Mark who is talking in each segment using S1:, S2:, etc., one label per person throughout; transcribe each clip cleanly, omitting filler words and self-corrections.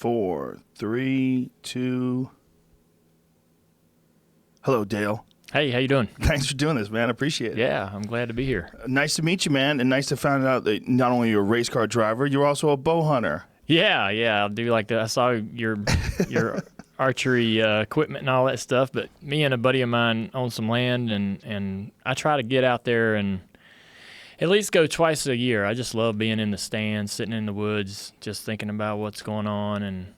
S1: 4, 3, 2. Hello, Dale.
S2: Hey, how you doing?
S1: Thanks for doing this, man. I appreciate it.
S2: Yeah, I'm glad to be here.
S1: Nice to meet you, man, and nice to find out that not only you're a race car driver, you're also a bow hunter.
S2: Yeah, I do like that. I saw your archery equipment and all that stuff, but me and a buddy of mine own some land, and I try to get out there and at least go twice a year. I just love being in the stands, sitting in the woods, just thinking about what's going on and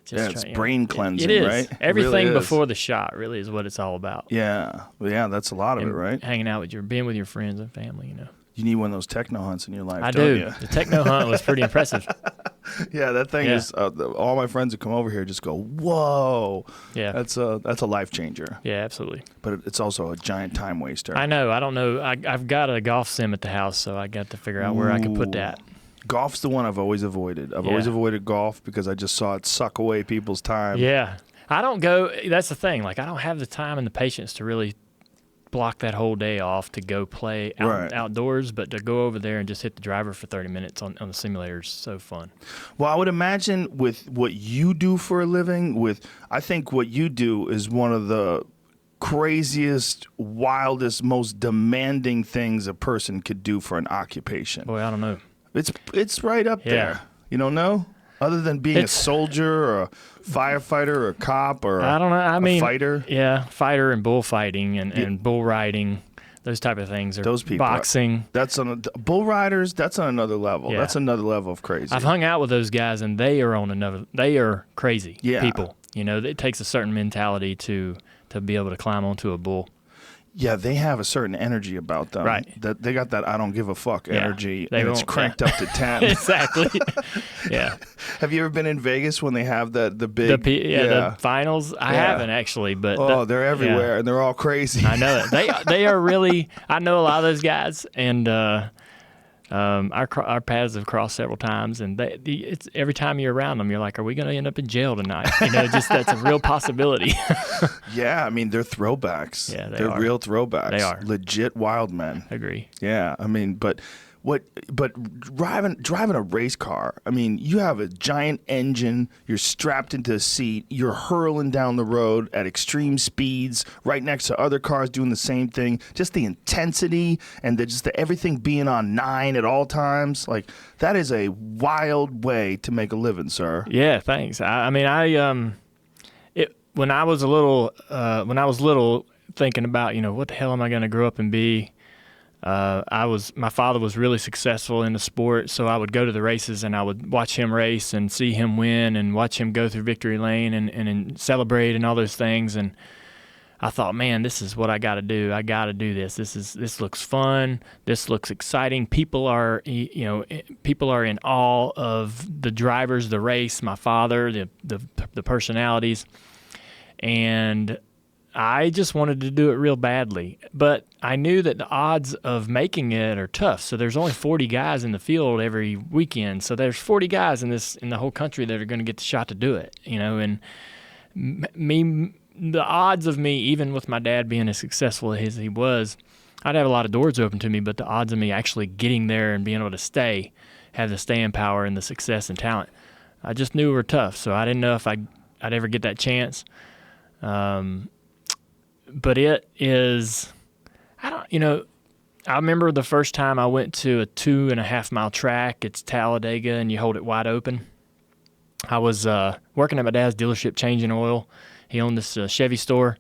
S1: just brain cleansing,
S2: it is.
S1: Right?
S2: Everything
S1: really
S2: before the shot really is what it's all about.
S1: Yeah. Well, yeah, that's a lot of it, right?
S2: Hanging out with being with your friends and family, you know.
S1: You need one of those techno hunts in your life,
S2: I
S1: don't
S2: do.
S1: you?
S2: The techno hunt was pretty impressive.
S1: Yeah, that thing is. All my friends who come over here just go, "Whoa!"
S2: Yeah,
S1: that's a life changer.
S2: Yeah, absolutely.
S1: But it's also a giant time waster.
S2: I know. I don't know. I've got a golf sim at the house, so I got to figure out where I could put that.
S1: Golf's the one I've always avoided. I've always avoided golf because I just saw it suck away people's time.
S2: Yeah, I don't go. That's the thing. Like, I don't have the time and the patience to really block that whole day off to go play outdoors, but to go over there and just hit the driver for 30 minutes on the simulator is so fun.
S1: Well, I would imagine with what you do for a living, I think what you do is one of the craziest, wildest, most demanding things a person could do for an occupation.
S2: Boy, I don't know.
S1: It's right up there. You don't know? Other than being a soldier or a firefighter or a cop or a fighter?
S2: Yeah, fighter and bullfighting and bull riding, those type of things. Or
S1: those people.
S2: Boxing.
S1: Bull riders, that's on another level. Yeah. That's another level of crazy.
S2: I've hung out with those guys, and they are crazy people. You know, it takes a certain mentality to be able to climb onto a bull.
S1: Yeah, they have a certain energy about them.
S2: Right.
S1: That they got that I don't give a fuck energy,
S2: and
S1: it's cranked up to 10.
S2: Exactly. Yeah.
S1: Have you ever been in Vegas when they have the
S2: finals? I haven't actually, but
S1: they're everywhere and they're all crazy.
S2: I know it. They are really. I know a lot of those guys, and our paths have crossed several times, and it's every time you're around them, you're like, are we going to end up in jail tonight? You know, just that's a real possibility.
S1: Yeah, I mean, they're throwbacks.
S2: Yeah,
S1: they're real throwbacks.
S2: They are
S1: legit wild men.
S2: Agree.
S1: Yeah, I mean, but driving a race car, I mean, you have a giant engine, you're strapped into a seat, you're hurling down the road at extreme speeds, right next to other cars doing the same thing. Just the intensity and the everything being on 9 at all times, like that is a wild way to make a living, sir.
S2: Yeah, thanks. When I was little, thinking about, you know, what the hell am I going to grow up and be? My father was really successful in the sport, so I would go to the races and I would watch him race and see him win and watch him go through victory lane and celebrate and all those things. And I thought, man, this is what I got to do. I got to do this. This looks fun. This looks exciting. People are in awe of the drivers, the race, my father, the personalities, and I just wanted to do it real badly, but I knew that the odds of making it are tough. So there's only 40 guys in the field every weekend. So there's 40 guys in the whole country that are going to get the shot to do it, you know. And the odds of me, even with my dad being as successful as he was, I'd have a lot of doors open to me. But the odds of me actually getting there and being able to have the staying power and the success and talent, I just knew were tough. So I didn't know if I'd ever get that chance. But it is, I remember the first time I went to a 2.5 mile track. It's Talladega, and you hold it wide open. I was working at my dad's dealership changing oil. He owned this Chevy store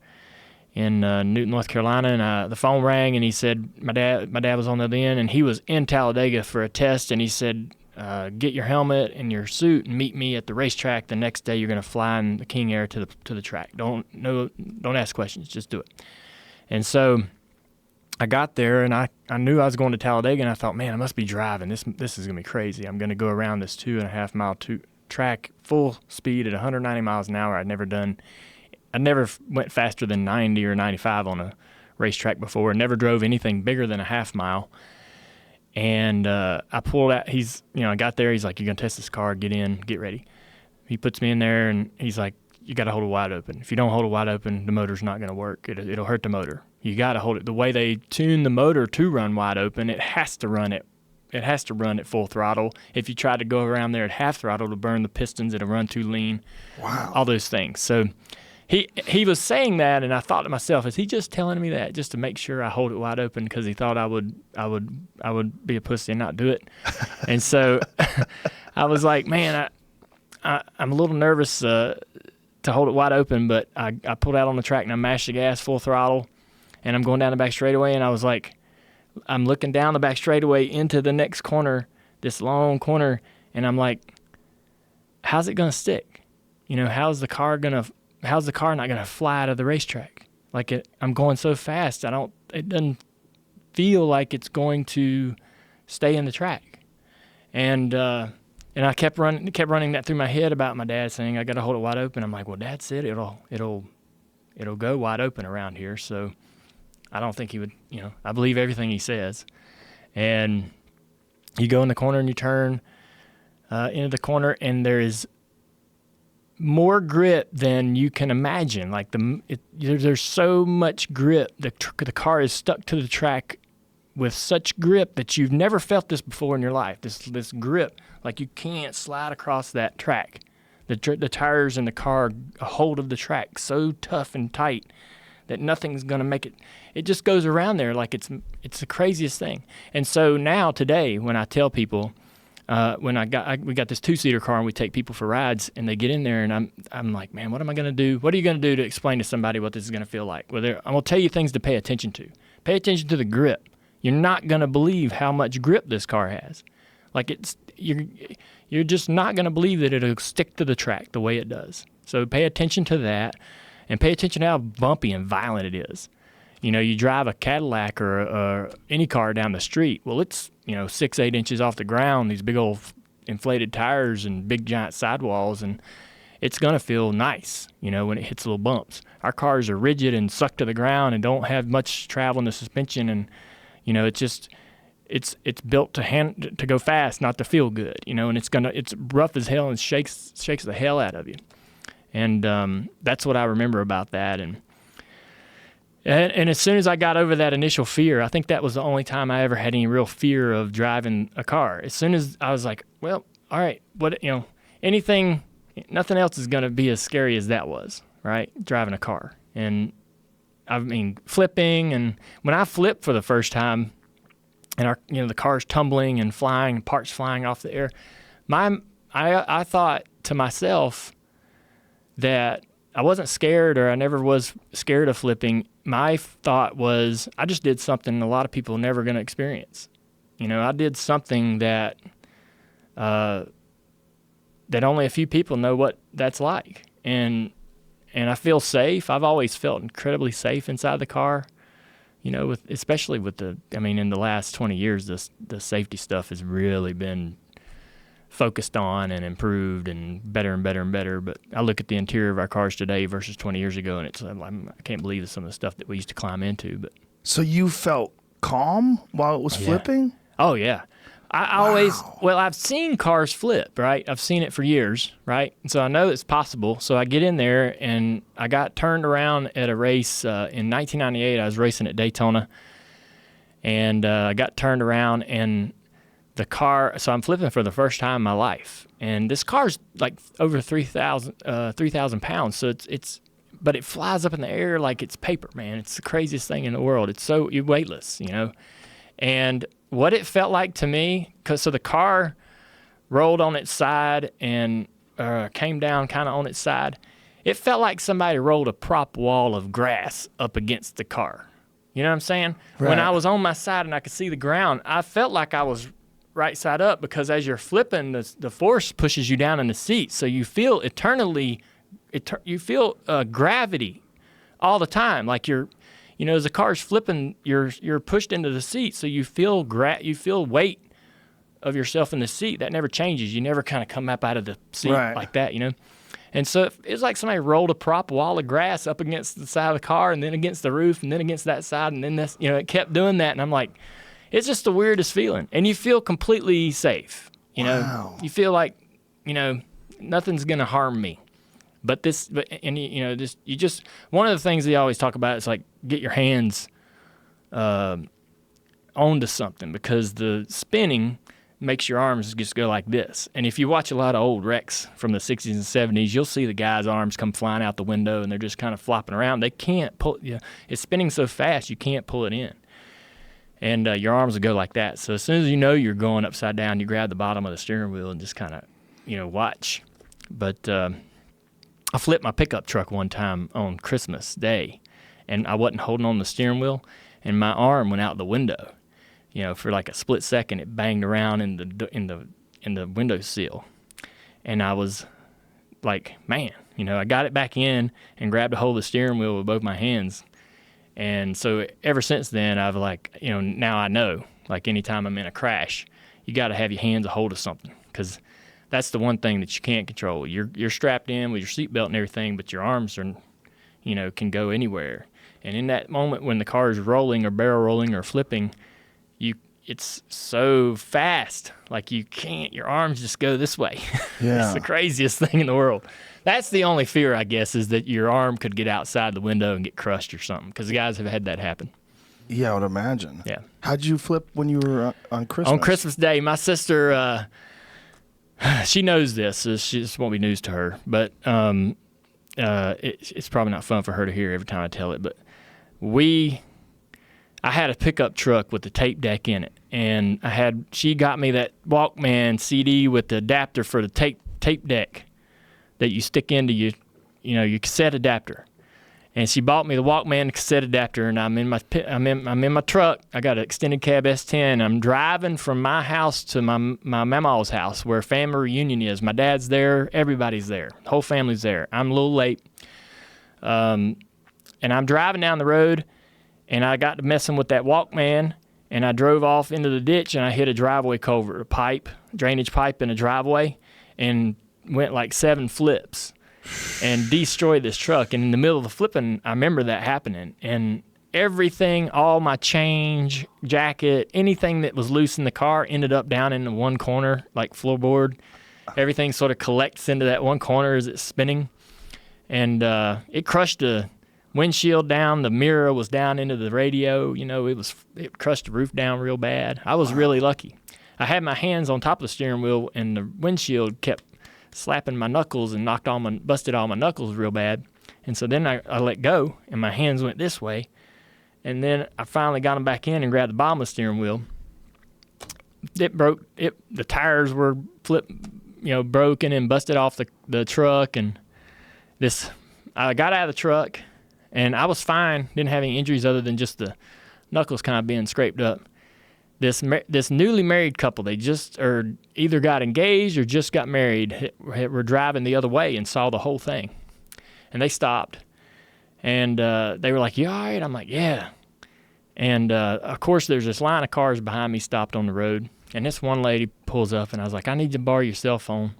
S2: in Newton, North Carolina, and the phone rang, and he said my dad was on the other end, and he was in Talladega for a test, and he said, get your helmet and your suit and meet me at the racetrack the next day. You're going to fly in the King Air to the track. Don't ask questions, just do it. And so I got there, and I knew I was going to Talladega, and I thought, man, I must be driving. This is going to be crazy. I'm going to go around this 2.5 mile track full speed at 190 miles an hour. I never went faster than 90 or 95 on a racetrack before. Never drove anything bigger than a half mile. And I pulled out. I got there. He's like, "You're gonna test this car. Get in. Get ready." He puts me in there, and he's like, "You got to hold it wide open. If you don't hold it wide open, the motor's not gonna work. It'll hurt the motor. You got to hold it. The way they tune the motor to run wide open, it has to run at run at full throttle. If you try to go around there at half throttle to burn the pistons, it'll run too lean.
S1: Wow.
S2: All those things. So he was saying that, and I thought to myself, is he just telling me that just to make sure I hold it wide open because he thought I would be a pussy and not do it? And so I was like, man, I'm a little nervous to hold it wide open, but I pulled out on the track and I mashed the gas full throttle, and I'm going down the back straightaway, and I was like, I'm looking down the back straightaway into the next corner, this long corner, and I'm like, how's it gonna stick? How's the car not gonna fly out of the racetrack? I'm going so fast, it doesn't feel like it's going to stay in the track. And I kept running that through my head about my dad saying I got to hold it wide open. I'm like, well, Dad said it'll go wide open around here, so I don't think he would. I believe everything he says. And you go in the corner and you turn into the corner, and there is more grip than you can imagine. There's so much grip. The car is stuck to the track with such grip that you've never felt this before in your life. This grip, like you can't slide across that track. The tires in the car a hold of the track so tough and tight that nothing's gonna make it. It just goes around there like it's the craziest thing. And so now today, when I tell people, we got this 2-seater car and we take people for rides, and they get in there, and I'm like, man, what am I gonna do? What are you gonna do to explain to somebody what this is gonna feel like? Well, I'm gonna tell you things to pay attention to. Pay attention to the grip. You're not gonna believe how much grip this car has. You're just not gonna believe that it'll stick to the track the way it does. So pay attention to that, and pay attention to how bumpy and violent it is. You drive a Cadillac or any car down the street. Well, it's 6-8 inches off the ground, these big old inflated tires and big giant sidewalls, and it's gonna feel nice, when it hits little bumps. Our cars are rigid and suck to the ground and don't have much travel in the suspension, and it's built to go fast, not to feel good, and it's rough as hell and shakes the hell out of you. And that's what I remember about that. And as soon as I got over that initial fear, I think that was the only time I ever had any real fear of driving a car. As soon as I was like, well, all right, nothing else is going to be as scary as that was, right? Driving a car. And I mean, flipping, and when I flipped for the first time, and the car's tumbling and flying, parts flying off the air, I thought to myself that I wasn't scared, or I never was scared of flipping. My thought was, I just did something a lot of people are never going to experience. I did something that only a few people know what that's like. And I feel safe. I've always felt incredibly safe inside the car. Especially in the last 20 years, the safety stuff has really been focused on and improved and better and better and better. But I look at the interior of our cars today versus 20 years ago, and I can't believe some of the stuff that we used to climb into. But
S1: so you felt calm while it was flipping?
S2: Oh yeah. I've seen cars flip, right? I've seen it for years, right? And so I know it's possible. So I get in there, and I got turned around at a race in 1998. I was racing at Daytona, and I got turned around, and the car, so I'm flipping for the first time in my life, and this car's like over 3,000 pounds. So but it flies up in the air like it's paper, man. It's the craziest thing in the world. It's so weightless, And what it felt like to me, so the car rolled on its side and came down kind of on its side. It felt like somebody rolled a prop wall of grass up against the car. You know what I'm saying? Right. When I was on my side and I could see the ground, I felt like I was right side up, because as you're flipping, the force pushes you down in the seat, so you feel gravity all the time. Like as the car's flipping, you're pushed into the seat, so you feel weight of yourself in the seat. That never changes. You never kind of come up out of the seat like that, And so it was like somebody rolled a prop wall of grass up against the side of the car, and then against the roof, and then against that side, and then this, it kept doing that, and I'm like, it's just the weirdest feeling, and you feel completely safe.
S1: Wow.
S2: You feel like, nothing's gonna harm me. One of the things they always talk about is like, get your hands onto something, because the spinning, makes your arms just go like this. And if you watch a lot of old wrecks from the 60s and 70s, you'll see the guy's arms come flying out the window and they're just kind of flopping around. They can't pull, it's spinning so fast you can't pull it in. And your arms will go like that. So as soon as you know you're going upside down, you grab the bottom of the steering wheel and just kind of, watch. But I flipped my pickup truck one time on Christmas Day, and I wasn't holding on the steering wheel, and my arm went out the window. For like a split second, it banged around in the windowsill, and I was like, man, I got it back in and grabbed a hold of the steering wheel with both my hands, and so ever since then, I've now I know, like anytime I'm in a crash, you got to have your hands a hold of something, because that's the one thing that you can't control. You're strapped in with your seatbelt and everything, but your arms are, can go anywhere, and in that moment when the car is rolling or barrel rolling or flipping, it's so fast, like your arms just go this way.
S1: Yeah.
S2: It's the craziest thing in the world. That's the only fear, I guess, is that your arm could get outside the window and get crushed or something, because the guys have had that happen.
S1: Yeah, I would imagine.
S2: Yeah.
S1: How'd you flip when you were on Christmas?
S2: On Christmas Day, my sister, she knows this, so this won't be news to her, but it's probably not fun for her to hear every time I tell it, but I had a pickup truck with the tape deck in it, and she got me that Walkman CD with the adapter for the tape deck that you stick into your cassette adapter. And she bought me the Walkman cassette adapter, and I'm in my truck. I got an extended cab S10. I'm driving from my house to my mama's house where family reunion is. My dad's there, everybody's there, the whole family's there. I'm a little late, and I'm driving down the road. And I got to messing with that Walkman, and I drove off into the ditch, and I hit a driveway culvert, drainage pipe in a driveway, and went like 7 flips and destroyed this truck. And in the middle of the flipping, I remember that happening. And everything, all my change, jacket, anything that was loose in the car ended up down in the one corner, like floorboard. Everything sort of collects into that one corner as it's spinning. And it crushed the windshield down, the mirror was down into the radio, it crushed the roof down real bad. I was really lucky. I had my hands on top of the steering wheel, and the windshield kept slapping my knuckles and busted all my knuckles real bad. And so then I let go, and my hands went this way, and then I finally got them back in and grabbed the bottom of the steering wheel. It broke. The tires were broken and busted off the truck, and I got out of the truck. And I was fine, didn't have any injuries other than just the knuckles kind of being scraped up. This newly married couple, they just either got engaged or just got married, were driving the other way and saw the whole thing. And they stopped. And they were like, "You all right?" I'm like, "Yeah." And, of course, there's this line of cars behind me stopped on the road. And this one lady pulls up, and I was like, "I need to borrow your cell phone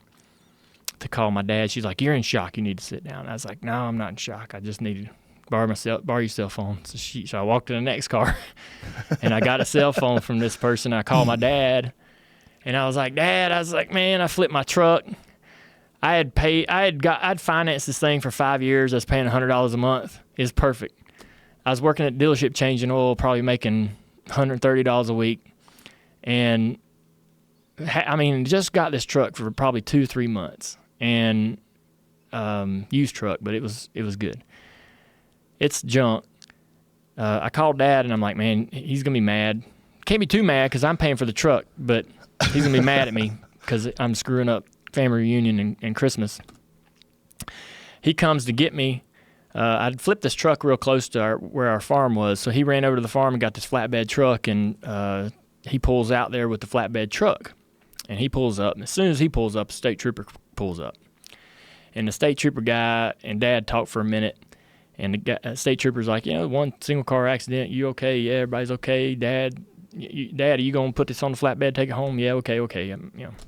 S2: to call my dad." She's like, "You're in shock. You need to sit down." I was like, "No, I'm not in shock. I just need to borrow your cell phone." So I walked to the next car, and I got a cell phone from this person. I called my dad, and I was like, "Dad," I was like, "Man, I flipped my truck. I'd financed this thing for 5 years. I was paying $100 a month. It's perfect. I was working at the dealership changing oil, probably making $130 a week, and just got this truck for probably 2-3 months, and used truck, but it was good. It's junk. I called Dad, and I'm like, "Man, he's going to be mad. Can't be too mad because I'm paying for the truck, but he's going to be mad at me because I'm screwing up family reunion and Christmas." He comes to get me. I'd flipped this truck real close to where our farm was, so he ran over to the farm and got this flatbed truck, and he pulls out there with the flatbed truck. And he pulls up, and as soon as he pulls up, a state trooper pulls up. And the state trooper guy and Dad talked for a minute. And the state trooper's like, "One single car accident. You okay? Yeah, everybody's okay. Dad, are you gonna put this on the flatbed, take it home? Yeah, okay.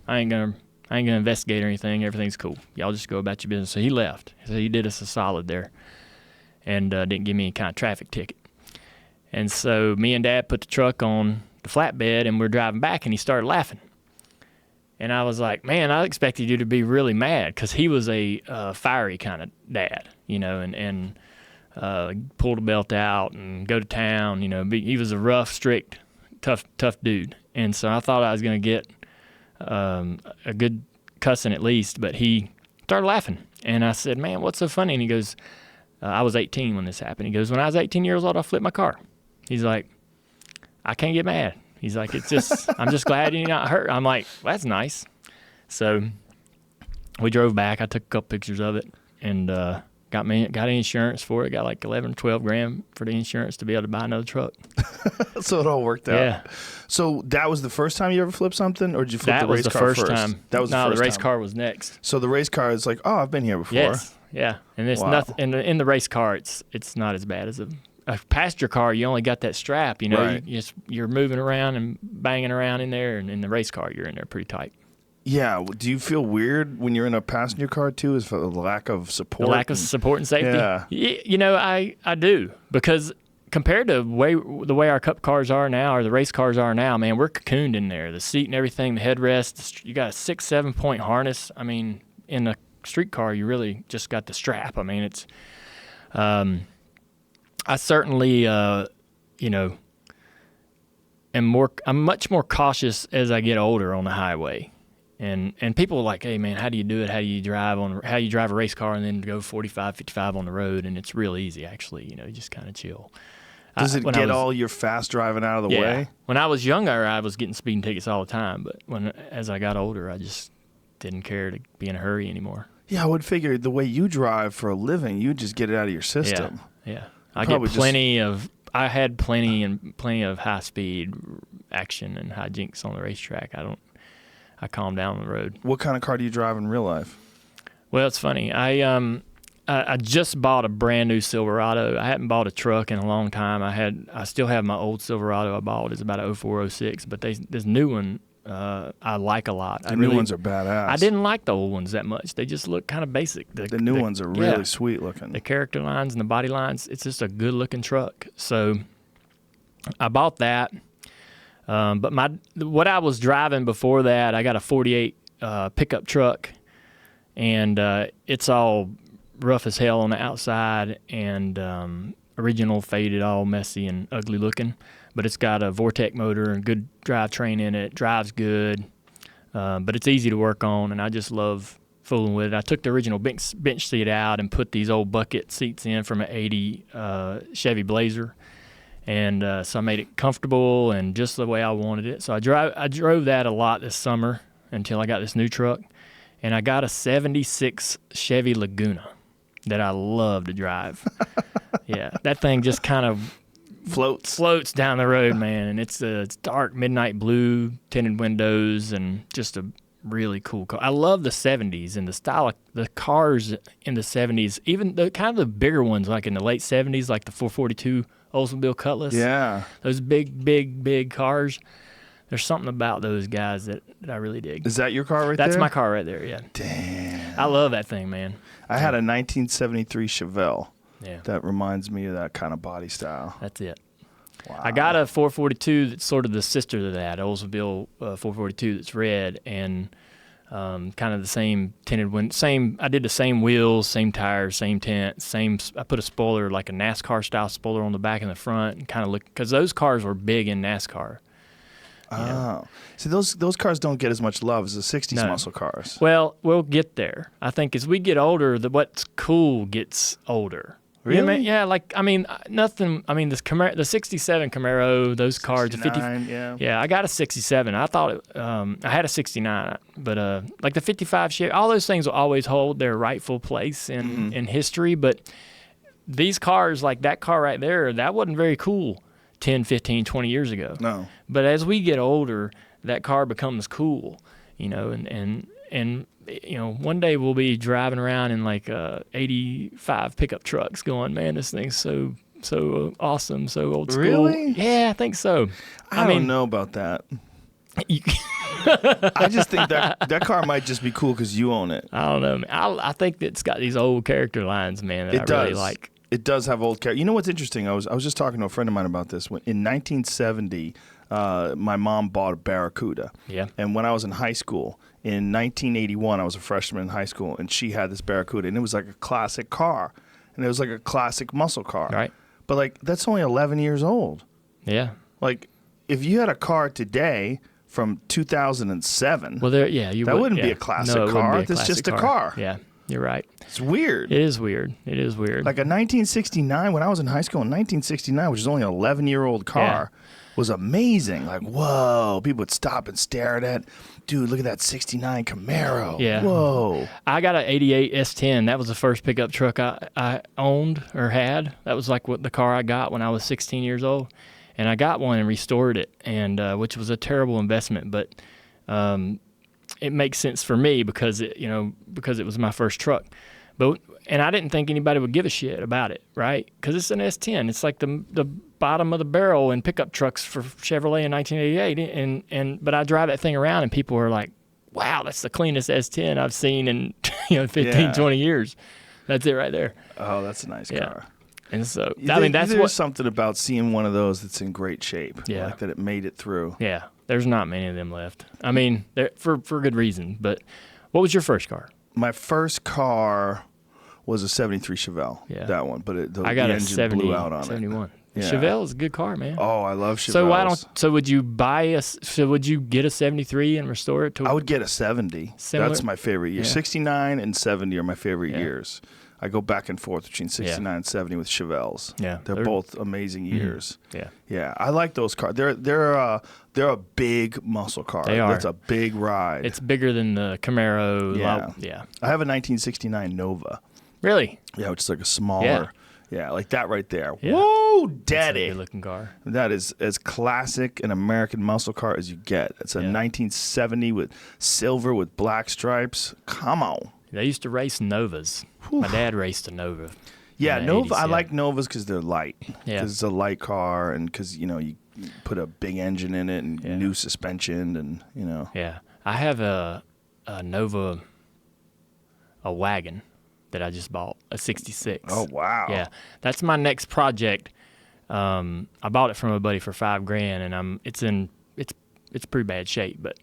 S2: I ain't gonna investigate or anything. Everything's cool. Y'all just go about your business." So he left. So he did us a solid there, and didn't give me any kind of traffic ticket. And so me and Dad put the truck on the flatbed, and we're driving back, and he started laughing. And I was like, "Man, I expected you to be really mad," because he was a fiery kind of dad, and pull the belt out and go to town. He was a rough, strict, tough dude. And so I thought I was going to get a good cussing at least, but he started laughing. And I said, man, what's so funny? And he goes, I was 18 when this happened. He goes, when I was 18 years old, I flipped my car. He's like, I can't get mad. He's like, it's just, I'm just glad you're not hurt. I'm like, well, that's nice. So we drove back. I took a couple pictures of it and got insurance for it. Got like 11 or 12 grand for the insurance to be able to buy another truck.
S1: So it all worked out.
S2: Yeah.
S1: So that was the first time you ever flipped something, or did you flip the race car first?
S2: That was the first time.
S1: That was
S2: no,
S1: the first
S2: the race
S1: time.
S2: car was next.
S1: So the race car is like, oh, I've been here before.
S2: Yes. Yeah. And it's
S1: Wow.
S2: nothing in the race car. It's not as bad as a passenger car. You only got that strap. You know,
S1: Right.
S2: you're moving around and banging around in there, and in the race car, you're in there pretty tight.
S1: Yeah. Do you feel weird when you're in a passenger car too? Is for the lack of support?
S2: The lack of support and safety.
S1: Yeah.
S2: You know, I do, because compared to the way our cup cars are now, or the race cars are now, man, we're cocooned in there. The seat and everything, the headrest, you got a 6-7 point harness. I mean, in a street car, you really just got the strap. I mean, it's, I certainly, you know, I'm much more cautious as I get older on the highway. And people are like, hey, man, how do you do it? How do you drive a race car and then go 45, 55 on the road? And it's real easy, actually. You know, you just kind of chill.
S1: Does it get all your fast driving out of the way?
S2: When I was younger, I was getting speeding tickets all the time. But as I got older, I just didn't care to be in a hurry anymore.
S1: Yeah, I would figure the way you drive for a living, you just get it out of your system.
S2: Yeah. I had plenty of high speed action and hijinks on the racetrack. I calm down on the road.
S1: What kind of car do you drive in real life?
S2: Well, it's funny. I just bought a brand new Silverado. I hadn't bought a truck in a long time. I still have my old Silverado I bought. It's about a 04, 06, but this new one I like a lot.
S1: The new ones are badass.
S2: I didn't like the old ones that much. They just look kind of basic.
S1: The new ones are really sweet looking.
S2: The character lines and the body lines, it's just a good looking truck. So I bought that. But what I was driving before that, I got a 48 pickup truck, and it's all rough as hell on the outside and original faded, all messy and ugly looking. But it's got a Vortec motor and good drivetrain in it. Drives good, but it's easy to work on, and I just love fooling with it. I took the original bench seat out and put these old bucket seats in from an 80 Chevy Blazer. And so I made it comfortable and just the way I wanted it. So I drove that a lot this summer until I got this new truck. And I got a 76 Chevy Laguna that I love to drive. Yeah, that thing just kind of floats down the road, man. And it's dark midnight blue, tinted windows, and just a really cool car. I love the 70s and the style of the cars in the 70s, even the kind of the bigger ones, like in the late 70s, like the 442 Oldsmobile Cutlass.
S1: Yeah.
S2: Those big cars. There's something about those guys that I really dig.
S1: Is that your car right there?
S2: That's my car right there, yeah.
S1: Damn.
S2: I love that thing, man.
S1: I had a 1973 Chevelle.
S2: Yeah.
S1: That reminds me of that kind of body style.
S2: That's it.
S1: Wow.
S2: I got a 442 that's sort of the sister to that, Oldsmobile 442 that's red, and kind of the same tinted I did the same wheels, same tires, same tent, I put a spoiler, like a NASCAR style spoiler on the back and the front, and kind of look, because those cars were big in NASCAR.
S1: Oh. See, those cars don't get as much love as the 60s muscle cars.
S2: Well, we'll get there. I think as we get older, what's cool gets older.
S1: Really?
S2: You know what I mean? Yeah, like, I mean, nothing, I mean, the 67 Camaro, those cars, the 50, yeah, I got a 67. I thought I had a 69, but like the 55 Chevy, all those things will always hold their rightful place in history, but these cars, like that car right there, that wasn't very cool 10, 15, 20 years ago.
S1: No.
S2: But as we get older, that car becomes cool, you know, and you know, one day we'll be driving around in like 85 pickup trucks going, man, this thing's so awesome, so old school.
S1: Really?
S2: Yeah, I think so.
S1: I don't know about that. I just think that car might just be cool because you own it.
S2: I don't know, man. I think it's got these old character lines, man, that I really like.
S1: It does have old character. You know what's interesting? I was just talking to a friend of mine about this. In 1970, my mom bought a Barracuda.
S2: Yeah.
S1: And when I was in high school, in 1981, I was a freshman in high school, and she had this Barracuda, and it was like a classic car, and it was like a classic muscle car.
S2: Right.
S1: But like that's only 11 years old.
S2: Yeah.
S1: Like if you had a car today from 2007.
S2: Well,
S1: that wouldn't be a classic
S2: no, it
S1: car.
S2: Wouldn't be a
S1: It's
S2: classic
S1: just a car.
S2: Yeah, you're right.
S1: It's weird.
S2: It is weird.
S1: Like a 1969, when I was in high school in 1969, which is only an 11-year-old car, was amazing. Like, whoa, people would stop and stare at it. Dude, look at that 69 Camaro.
S2: Yeah.
S1: Whoa.
S2: I got an 88 S10. That was the first pickup truck I owned or had. That was like the car I got when I was 16 years old. And I got one and restored it, and which was a terrible investment, but it makes sense for me because it was my first truck. And I didn't think anybody would give a shit about it, right? Because it's an S10. It's like the bottom of the barrel in pickup trucks for Chevrolet in 1988. But I drive that thing around, and people are like, "Wow, that's the cleanest S10 I've seen in 15, 20 years." That's it right there.
S1: Oh, that's a nice car.
S2: And so
S1: there's something about seeing one of those that's in great shape.
S2: Yeah.
S1: Like that it made it through.
S2: Yeah, there's not many of them left. I mean, for good reason. But what was your first car?
S1: My first car was a 73 Chevelle.
S2: Yeah.
S1: That one, but
S2: I got
S1: the
S2: a
S1: engine blew out on
S2: 71.
S1: it. Yeah.
S2: Chevelle is a good car, man.
S1: Oh, I love Chevelles.
S2: So would you would you get a 73 and restore it to?
S1: I would get a 70.
S2: Similar?
S1: That's my favorite year.
S2: Yeah.
S1: 69 and 70 are my favorite years. I go back and forth between 69 and 70 with Chevelles.
S2: Yeah,
S1: they're both amazing years.
S2: Yeah,
S1: yeah, I like those cars. They're a big muscle car.
S2: They are.
S1: That's a big ride.
S2: It's bigger than the Camaro.
S1: Yeah,
S2: yeah.
S1: I have a 1969 Nova.
S2: Really?
S1: Yeah, which is like a smaller. Yeah, like that right there.
S2: Yeah.
S1: Whoa, daddy!
S2: That's a good-looking car.
S1: That is as classic an American muscle car as you get. It's a 1970 with silver with black stripes. Come on.
S2: They used to race Novas. Whew. My dad raced a Nova.
S1: Yeah, Nova.
S2: 80s,
S1: I like Novas because they're light.
S2: Yeah.
S1: Because it's a light car, and because you put a big engine in it and new suspension, and
S2: Yeah, I have a Nova, a wagon that I just bought, a '66.
S1: Oh wow.
S2: Yeah, that's my next project. I bought it from a buddy for $5,000, and it's pretty bad shape, but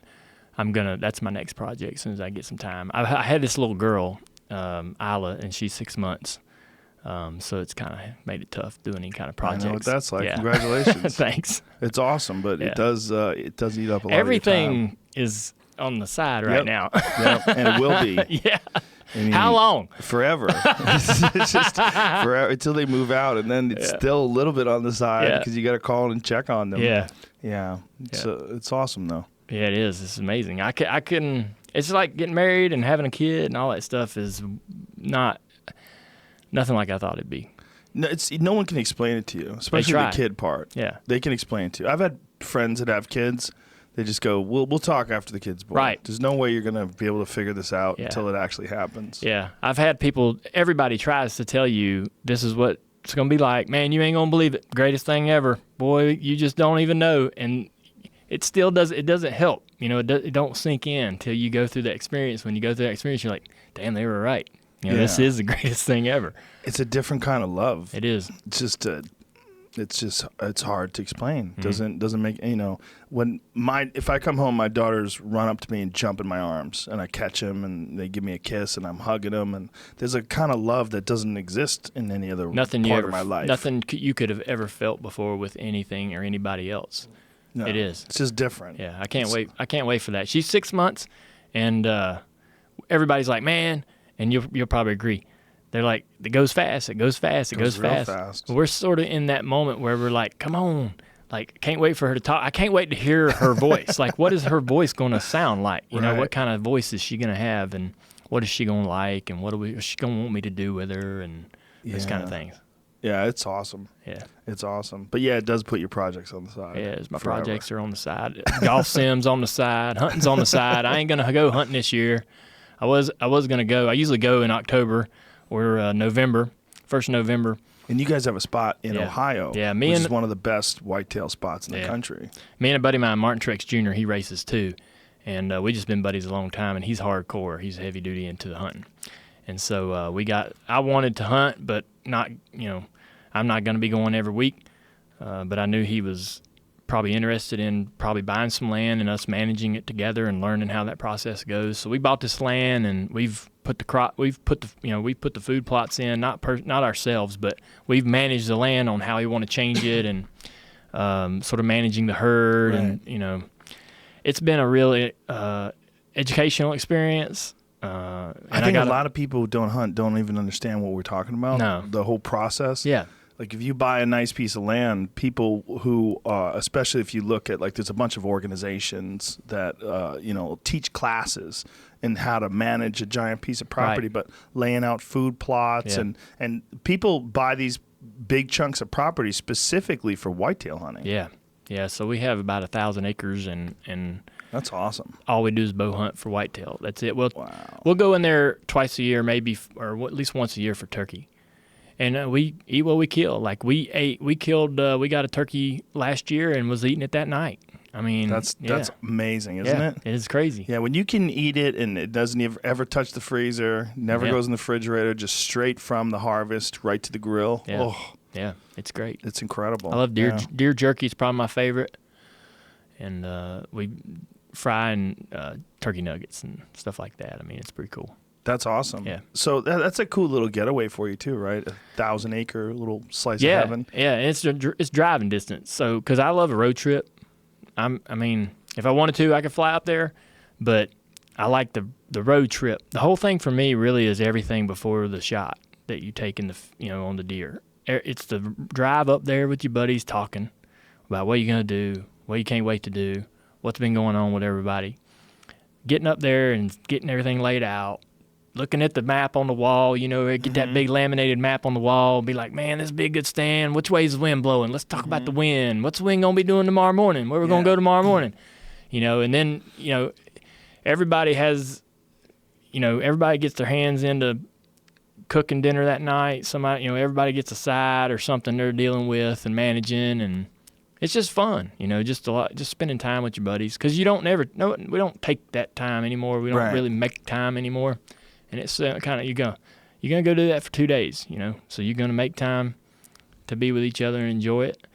S2: that's my next project as soon as I get some time. I had this little girl, Isla, and she's 6 months. So it's kind of made it tough doing any kind of projects.
S1: I know what that's like.
S2: Yeah.
S1: Congratulations.
S2: Thanks.
S1: It's awesome, but it does eat up a lot of your time.
S2: Everything is on the side right now.
S1: Yep, and it will be.
S2: Yeah.
S1: I mean,
S2: how long?
S1: Forever. It's just forever until they move out, and then it's still a little bit on the side because you got to call and check on them.
S2: Yeah.
S1: Yeah. It's awesome though.
S2: Yeah, it is. It's amazing. I couldn't. It's like getting married and having a kid and all that stuff is nothing like I thought it'd be.
S1: No one can explain it to you, especially the kid part.
S2: Yeah.
S1: They can explain it to you. I've had friends that have kids. They just go, we'll talk after the kid's born.
S2: Right.
S1: There's no way you're going to be able to figure this out until it actually happens.
S2: Yeah. I've had everybody tries to tell you this is what it's going to be like. Man, you ain't going to believe it. Greatest thing ever. Boy, you just don't even know. And it still doesn't help. It don't sink in until you go through that experience. When you go through that experience, you're like, damn, they were right. This is the greatest thing ever.
S1: It's a different kind of love.
S2: It is.
S1: It's hard to explain. Doesn't make if I come home, my daughters run up to me and jump in my arms, and I catch them, and they give me a kiss, and I'm hugging them, and there's a kind of love that doesn't exist in any other part of my life.
S2: Nothing you could have ever felt before with anything or anybody else.
S1: No,
S2: it is.
S1: It's just different.
S2: Yeah, I can't wait. I can't wait for that. She's 6 months, and everybody's like, man, and you'll probably agree. They're like, it goes fast, it goes fast, it goes fast. We're sort of in that moment where we're like, come on. Like, can't wait for her to talk. I can't wait to hear her voice. Like, what is her voice going to sound like? What kind of voice is she going to have, and what is she going to like, and is she going to want me to do with her, and those kind of things.
S1: Yeah, it's awesome.
S2: Yeah.
S1: It's awesome. But yeah, it does put your projects on the side.
S2: Yeah, my projects are on the side. Golf sims on the side. Hunting's on the side. I ain't going to go hunting this year. I was going to go. I usually go in October or November, 1st November.
S1: And you guys have a spot in Ohio, which is one of the best whitetail spots in the country. Me
S2: and a buddy of mine, Martin Truex Jr., he races too. And we just been buddies a long time, and he's hardcore. He's heavy duty into the hunting. And so I wanted to hunt, but not, I'm not going to be going every week. But I knew he was probably interested in probably buying some land and us managing it together and learning how that process goes. So we bought this land, and we've put the food plots in, not ourselves, but we've managed the land on how we want to change it, and sort of managing the herd, and it's been a really educational experience.
S1: I think a lot of people who don't hunt don't even understand what we're talking about.
S2: No.
S1: The whole process.
S2: Yeah.
S1: Like if you buy a nice piece of land, people who, especially if you look at like there's a bunch of organizations that teach classes in how to manage a giant piece of property,
S2: Right.
S1: but laying out food plots and people buy these big chunks of property specifically for whitetail hunting.
S2: Yeah. Yeah. So we have about 1,000 acres and
S1: That's awesome.
S2: all we do is bow hunt for whitetail. That's it. We'll
S1: Wow.
S2: we'll go in there twice a year, maybe, or at least once a year for turkey. And we eat what we kill. Like we got a turkey last year and was eating it that night. I mean,
S1: That's amazing, isn't it?
S2: It is crazy.
S1: Yeah, when you can eat it and it doesn't ever touch the freezer, never goes in the refrigerator, just straight from the harvest right to the grill.
S2: Yeah.
S1: Oh,
S2: Yeah, it's great.
S1: it's incredible.
S2: I love deer jerky. It's probably my favorite. And we fry and turkey nuggets and stuff like that. I mean, it's pretty cool.
S1: That's awesome.
S2: Yeah.
S1: So that's a cool little getaway for you too, right? 1,000-acre little slice of heaven.
S2: Yeah, and it's driving distance. So, because I love a road trip. I mean, if I wanted to, I could fly up there, but I like the road trip. The whole thing for me really is everything before the shot that you take in on the deer. It's the drive up there with your buddies talking about what you're gonna do, what you can't wait to do, what's been going on with everybody. Getting up there and getting everything laid out. Looking at the map on the wall, get that big laminated map on the wall, be like, man, this would be a good stand. Which way is the wind blowing? Let's talk about the wind. What's the wind going to be doing tomorrow morning? Where we're going to go tomorrow morning? And then, everybody has, everybody gets their hands into cooking dinner that night. Somebody, everybody gets a side or something they're dealing with and managing, and it's just fun, just spending time with your buddies. Because we don't take that time anymore. We don't really make time anymore. And it's kind of you're gonna go do that for 2 days, So you're gonna make time to be with each other and enjoy it.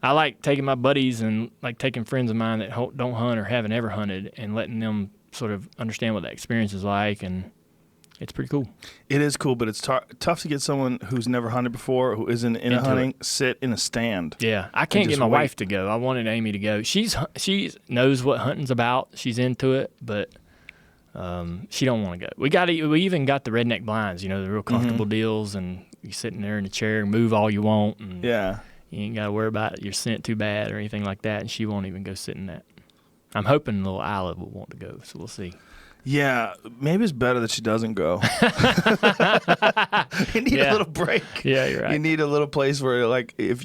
S2: I like taking my buddies and like taking friends of mine that don't hunt or haven't ever hunted and letting them sort of understand what that experience is like, and it's pretty cool.
S1: It is cool, but it's tough to get someone who's never hunted before, who isn't into hunting, sit in a stand.
S2: Yeah, I can't get my wife to go. I wanted Amy to go. She knows what hunting's about. She's into it, but. She don't want to go. We even got the redneck blinds, the real comfortable deals, and you sitting there in the chair and move all you want, and you ain't got to worry about your scent too bad or anything like that. And she won't even go sit in that. I'm hoping little Isla will want to go, so we'll see.
S1: Yeah, maybe it's better that she doesn't go. You need a little break.
S2: Yeah, you're right.
S1: You need a little place where, like, if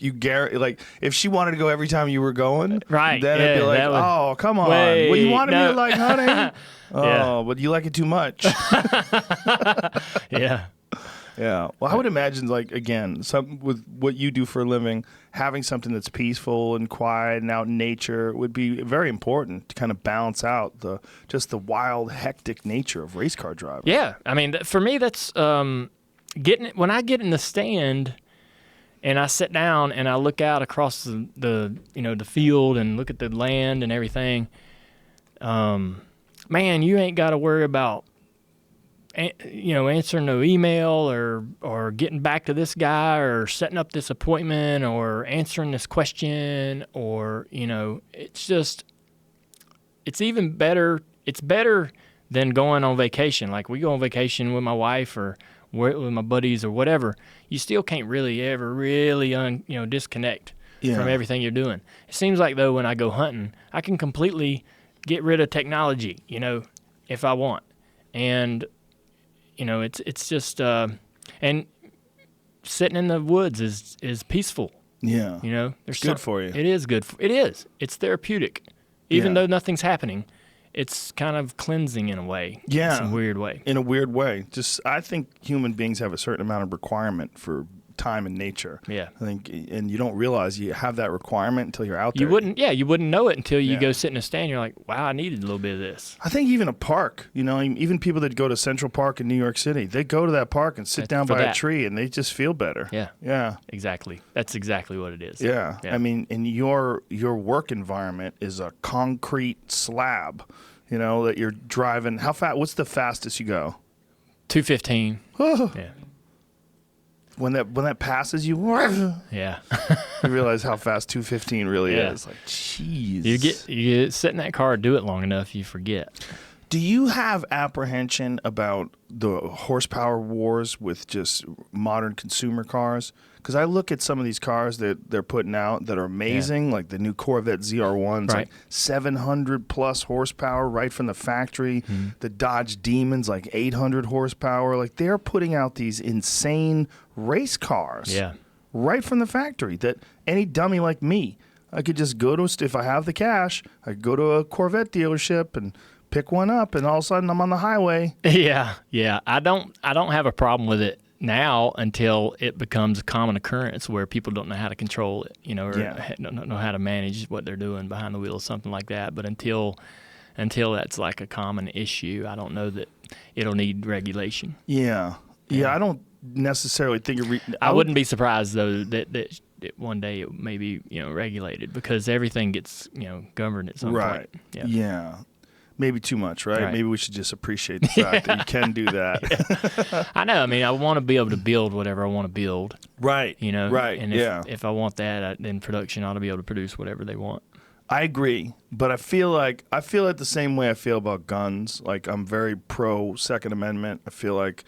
S1: she wanted to go every time you were going,
S2: right?
S1: Then it'd be like, oh, come on. Well, you wanted me to like hunting. But you like it too much.
S2: Yeah.
S1: Yeah. Well, I would imagine, like, again, something with what you do for a living, having something that's peaceful and quiet and out in nature would be very important to kind of balance out the wild, hectic nature of race car driving.
S2: Yeah. I mean, for me, that's when I get in the stand and I sit down and I look out across the field and look at the land and everything, man, you ain't got to worry about answering no email or getting back to this guy or setting up this appointment or answering this question or, it's even better. It's better than going on vacation. Like we go on vacation with my wife or with my buddies or whatever. You still can't really ever really disconnect from everything you're doing. It seems like though when I go hunting, I can completely get rid of technology, if I want. And it's just and sitting in the woods is peaceful.
S1: Yeah.
S2: There's
S1: good for you.
S2: It is good. It is. It's therapeutic. Even though nothing's happening, it's kind of cleansing in a way.
S1: Yeah.
S2: In some weird way.
S1: In a weird way. I think human beings have a certain amount of requirement for time in nature.
S2: Yeah.
S1: I think, and you don't realize you have that requirement until you're out there.
S2: You wouldn't know it until you go sit in a stand. You're like, wow, I needed a little bit of this.
S1: I think even a park, even people that go to Central Park in New York City, they go to that park and sit down by a tree and they just feel better.
S2: Yeah.
S1: Yeah.
S2: Exactly. That's exactly what it is.
S1: Yeah. I mean, and your work environment is a concrete slab, that you're driving. How fast? What's the fastest you go?
S2: 215.
S1: Oh.
S2: Yeah.
S1: when that passes you,
S2: Yeah.
S1: you realize how fast 215 really
S2: Yeah.
S1: is. Like, jeez.
S2: You sit in that car, do it long enough, you forget.
S1: Do you have apprehension about the horsepower wars with just modern consumer cars? Because I look at some of these cars that they're putting out that are amazing, like the new Corvette ZR1's,
S2: Right.
S1: like 700 plus horsepower right from the factory.
S2: Mm-hmm.
S1: The Dodge Demon's like 800 horsepower. Like they're putting out these insane race cars
S2: Yeah.
S1: right from the factory that any dummy like me, I could just go to, if I have the cash, I could go to a Corvette dealership and pick one up, and all of a sudden I'm on the highway.
S2: Yeah. I don't have a problem with it now until it becomes a common occurrence where people don't know how to control it, or don't know how to manage what they're doing behind the wheel or something like that. But until that's like a common issue, I don't know that it'll need regulation.
S1: Yeah. I don't necessarily think
S2: I wouldn't be surprised though that one day it may be regulated, because everything gets governed at some
S1: right.
S2: point.
S1: Yeah. Maybe too much, right?
S2: Right.
S1: Maybe we should just appreciate the fact that you can do that.
S2: I know. I mean, I want to be able to build whatever I want to build.
S1: Right.
S2: Right. And
S1: yeah.
S2: if I want that, then production ought to be able to produce whatever they want.
S1: I agree, but I feel like the same way I feel about guns. Like I'm very pro Second Amendment. I feel like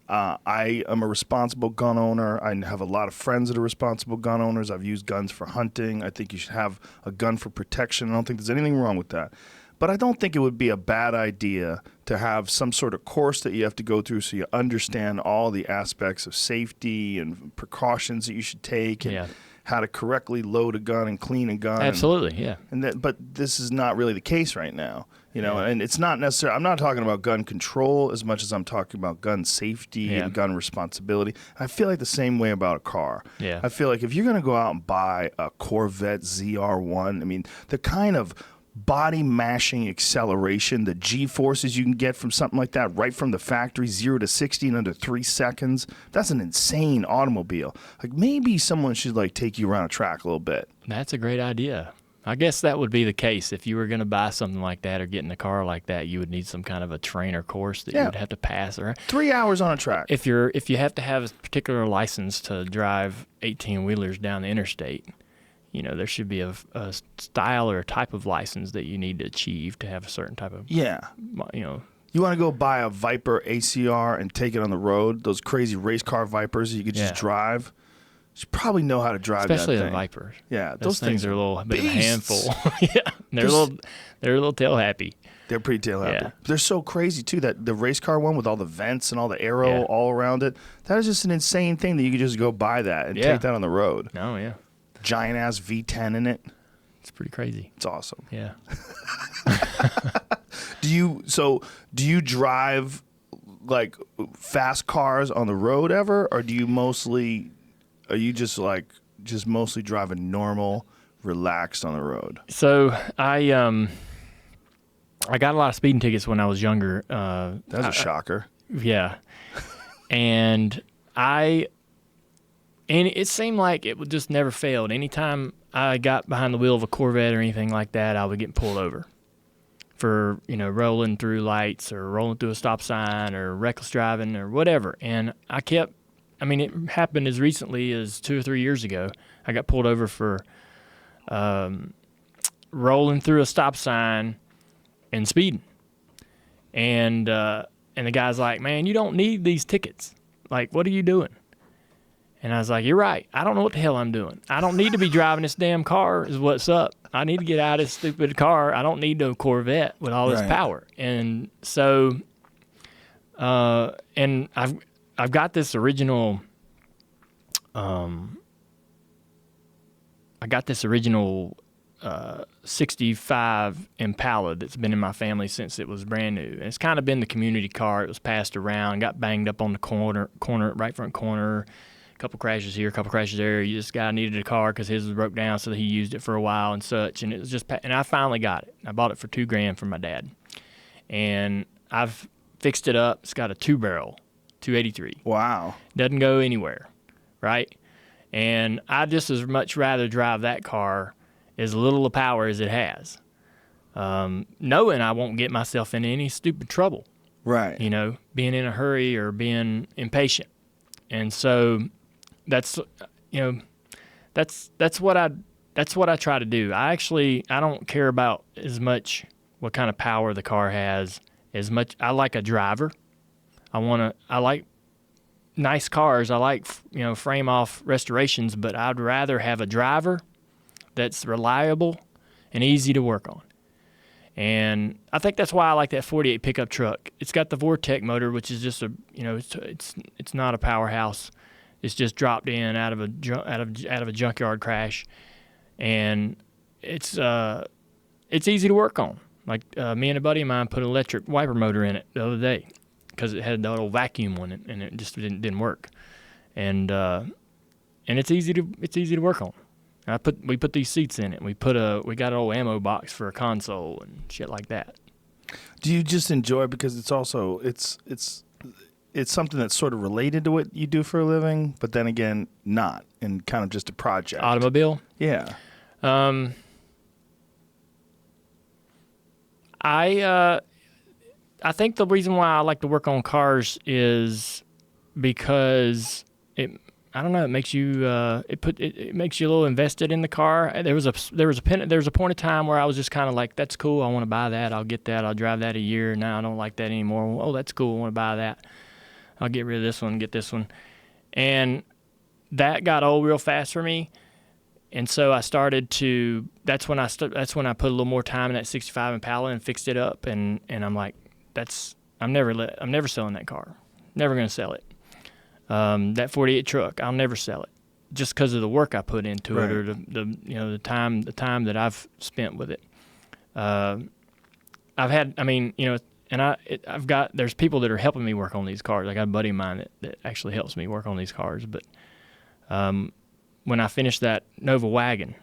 S1: I am a responsible gun owner. I have a lot of friends that are responsible gun owners. I've used guns for hunting. I think you should have a gun for protection. I don't think there's anything wrong with that. But I don't think it would be a bad idea to have some sort of course that you have to go through so you understand all the aspects of safety and precautions that you should take and how to correctly load a gun and clean a gun.
S2: Absolutely, yeah.
S1: But this is not really the case right now, and it's not necessarily – I'm not talking about gun control as much as I'm talking about gun safety and gun responsibility. I feel like the same way about a car.
S2: Yeah.
S1: I feel like if you're going to go out and buy a Corvette ZR1, I mean, the kind of – body mashing acceleration, the G-forces you can get from something like that right from the factory, 0 to 60 in under 3 seconds. That's an insane automobile. Like maybe someone should take you around a track a little bit.
S2: That's a great idea. I guess that would be the case. If you were going to buy something like that or get in a car like that, you would need some kind of a trainer course that you would have to pass. Or
S1: 3 hours on a track.
S2: If you have to have a particular license to drive 18-wheelers down the interstate, there should be a style or a type of license that you need to achieve to have a certain type of,
S1: You want to go buy a Viper ACR and take it on the road, those crazy race car Vipers that you could just drive. You should probably know how to drive
S2: especially
S1: that
S2: the
S1: thing.
S2: Vipers.
S1: Yeah,
S2: those things are a little bit of a handful.
S1: Yeah.
S2: They're a little tail happy.
S1: They're pretty tail happy.
S2: Yeah.
S1: They're so crazy too, that the race car one with all the vents and all the aero all around it. That is just an insane thing that you could just go buy that and take that on the road.
S2: Oh yeah.
S1: Giant ass V10 in it.
S2: It's pretty crazy.
S1: It's awesome.
S2: Yeah.
S1: Do you drive fast cars on the road ever, or are you just mostly driving normal, relaxed on the road?
S2: So I got a lot of speeding tickets when I was younger.
S1: That's a shocker.
S2: Yeah. And it seemed like it would just never failed. Anytime I got behind the wheel of a Corvette or anything like that, I would get pulled over for, rolling through lights or rolling through a stop sign or reckless driving or whatever. And it happened as recently as 2 or 3 years ago. I got pulled over for rolling through a stop sign and speeding. And the guy's like, "Man, you don't need these tickets. Like, what are you doing?" And I was like, "You're right. I don't know what the hell I'm doing. I don't need to be driving this damn car is what's up. I need to get out of this stupid car. I don't need no Corvette with all this power." And so, and I've got this original, 65 Impala that's been in my family since it was brand new. And it's kind of been the community car. It was passed around, got banged up on the corner, right front corner. A couple crashes here, a couple crashes there. This guy needed a car because his was broke down, so he used it for a while and such. And it was and I finally got it. I bought it for $2,000 from my dad, and I've fixed it up. It's got a 2-barrel, 283.
S1: Wow.
S2: Doesn't go anywhere, right? And I just as much rather drive that car as little of power as it has, knowing I won't get myself into any stupid trouble.
S1: Right.
S2: Being in a hurry or being impatient. And so that's that's what I try to do. I don't care about as much what kind of power the car has as much. I like a driver. I like nice cars. I like, frame off restorations, but I'd rather have a driver that's reliable and easy to work on. And I think that's why I like that 48 pickup truck. It's got the Vortec motor, which is just it's not a powerhouse. It's just dropped in out of a junkyard crash, and it's easy to work on. Like me and a buddy of mine put an electric wiper motor in it the other day because it had the old vacuum on it, and it just didn't work. And it's easy to work on. We put these seats in it. We got an old ammo box for a console and shit like that.
S1: Do you just enjoy it because it's also it's something that's sort of related to what you do for a living, but then again not, and kind of just a project?
S2: Automobile?
S1: Yeah.
S2: I think the reason why I like to work on cars is because it makes you it makes you a little invested in the car. There was a point of time where I was just kind of like, that's cool, I want to buy that, I'll get that, I'll drive that a year. Now I don't like that anymore. Oh, that's cool, I want to buy that. I'll get rid of this one and get this one. And that got old real fast for me. And so I started to. That's when I put a little more time in that 65 Impala and fixed it up. And I'm like, I'm never selling that car. Never going to sell it. That 48 truck, I'll never sell it, just because of the work I put into it, or the time that I've spent with it. There's people that are helping me work on these cars. I got a buddy of mine that actually helps me work on these cars. But when I finish that Nova wagon,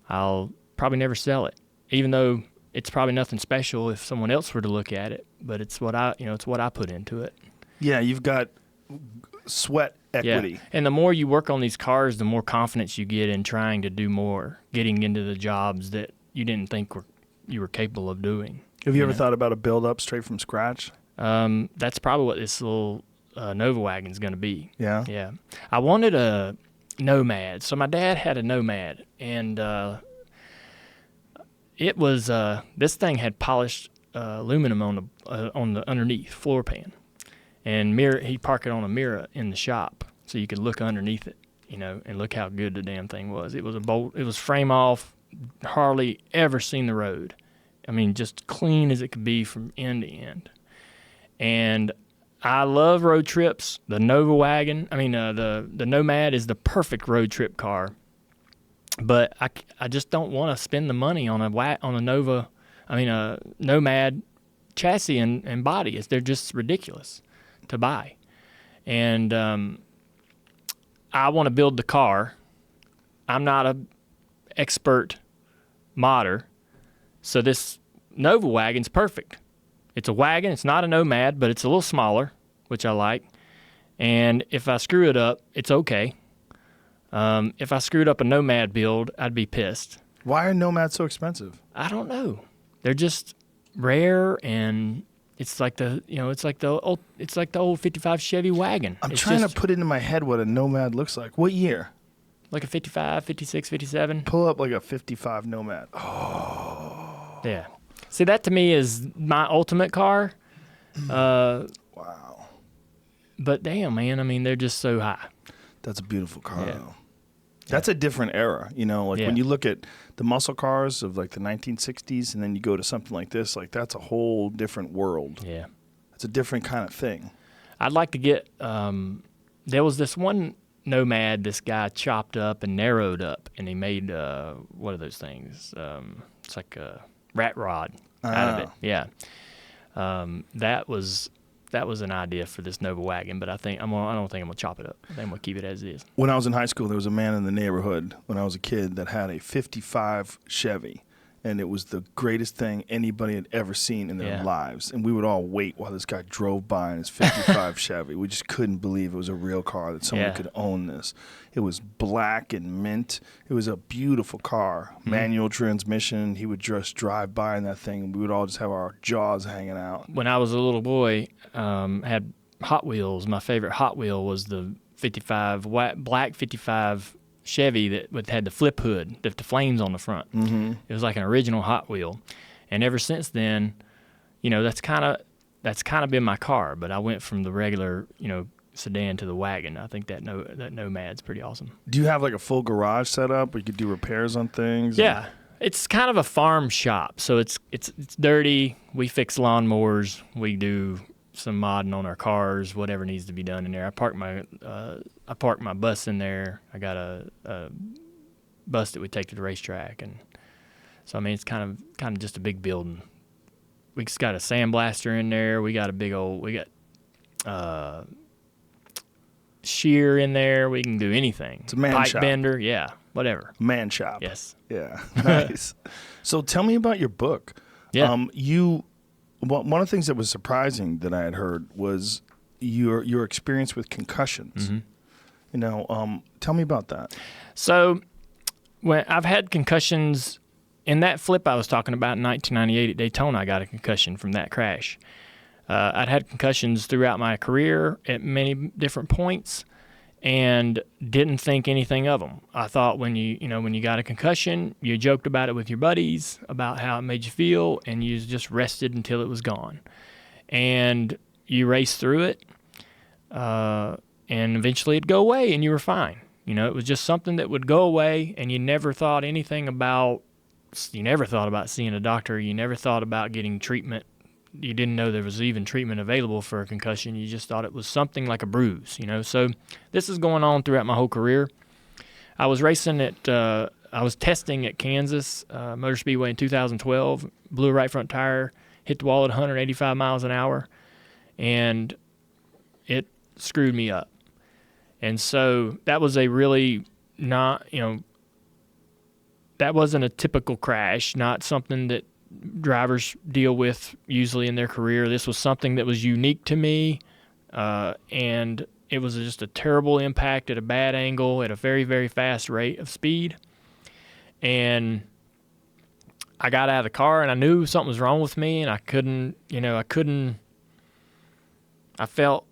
S2: I'll probably never sell it, even though it's probably nothing special if someone else were to look at it. But it's what I put into it.
S1: Yeah, you've got sweat equity.
S2: Yeah. And the more you work on these cars, the more confidence you get in trying to do more, getting into the jobs that you didn't think you were capable of doing.
S1: Have you ever thought about a build-up straight from scratch?
S2: That's probably what this little Nova wagon's going to be.
S1: Yeah?
S2: Yeah. I wanted a Nomad. So my dad had a Nomad, and it was this thing had polished aluminum on the underneath floor pan, and he parked it on a mirror in the shop so you could look underneath it, and look how good the damn thing was. It was frame off, hardly ever seen the road. I mean, just clean as it could be from end to end. And I love road trips. The Nova wagon, the Nomad is the perfect road trip car. But I just don't want to spend the money on a Nomad chassis and body. They're just ridiculous to buy. And I want to build the car. I'm not an expert modder, so this Nova wagon's perfect. It's a wagon. It's not a Nomad, but it's a little smaller, which I like. And if I screw it up, it's okay. If I screwed up a Nomad build, I'd be pissed.
S1: Why are Nomads so expensive?
S2: I don't know. They're just rare, and it's like the old 55 Chevy wagon.
S1: I'm trying to put into my head what a Nomad looks like. What year?
S2: Like a 55, 56, 57.
S1: Pull up like a 55 Nomad.
S2: Oh. Yeah. See, that to me is my ultimate car.
S1: Wow.
S2: But damn, man, they're just so high.
S1: That's a beautiful car,
S2: Yeah.
S1: though. That's a different era, when you look at the muscle cars of like the 1960s and then you go to something like this, like that's a whole different world.
S2: Yeah.
S1: It's a different kind of thing.
S2: I'd like to get, there was this one Nomad this guy chopped up and narrowed up, and he made, what are those things? It's like a rat rod out of it. Yeah. That was an idea for this Nova wagon, but I don't think I'm gonna chop it up. I think I'm gonna keep it as it is.
S1: When I was in high school, there was a man in the neighborhood when I was a kid that had a 55 Chevy, and it was the greatest thing anybody had ever seen in their lives. And we would all wait while this guy drove by in his 55 Chevy. We just couldn't believe it was a real car, that someone could own this. It was black and mint. It was a beautiful car. Mm-hmm. Manual transmission. He would just drive by in that thing, and we would all just have our jaws hanging out.
S2: When I was a little boy, had Hot Wheels. My favorite Hot Wheel was the black 55 Chevy that had the flip hood, the flames on the front.
S1: Mm-hmm.
S2: It was like an original Hot Wheel. And ever since then, that's kind of been my car. But I went from the regular, sedan to the wagon. I think that Nomad's pretty awesome.
S1: Do you have like a full garage set up where you could do repairs on things?
S2: Yeah. It's kind of a farm shop, so it's dirty. We fix lawnmowers. We do some modding on our cars, whatever needs to be done in there. I park my bus in there. I got a bus that we take to the racetrack, and so I mean it's kind of just a big building. We just got a sandblaster in there. We got shear in there. We can do anything.
S1: It's a man
S2: pipe
S1: shop.
S2: bender, yeah, whatever.
S1: Man shop.
S2: Yes.
S1: Yeah. Nice. So tell me about your book.
S2: Yeah.
S1: One of the things that was surprising that I had heard was your experience with concussions.
S2: Mm-hmm.
S1: Tell me about that.
S2: So when I've had concussions in that flip I was talking about in 1998 at Daytona, I got a concussion from that crash. I'd had concussions throughout my career at many different points and didn't think anything of them. I thought when you got a concussion, you joked about it with your buddies about how it made you feel, and you just rested until it was gone. And you raced through it, and eventually it'd go away and you were fine. It was just something that would go away, and you never thought about seeing a doctor. You never thought about getting treatment. You didn't know there was even treatment available for a concussion. You just thought it was something like a bruise, So this is going on throughout my whole career. I was testing at Kansas Motor Speedway in 2012, blew a right front tire, hit the wall at 185 miles an hour, and it screwed me up. And so that was a really that wasn't a typical crash, not something that drivers deal with usually in their career. This was something that was unique to me, and it was just a terrible impact at a bad angle at a very, very fast rate of speed. And I got out of the car, and I knew something was wrong with me, and I felt,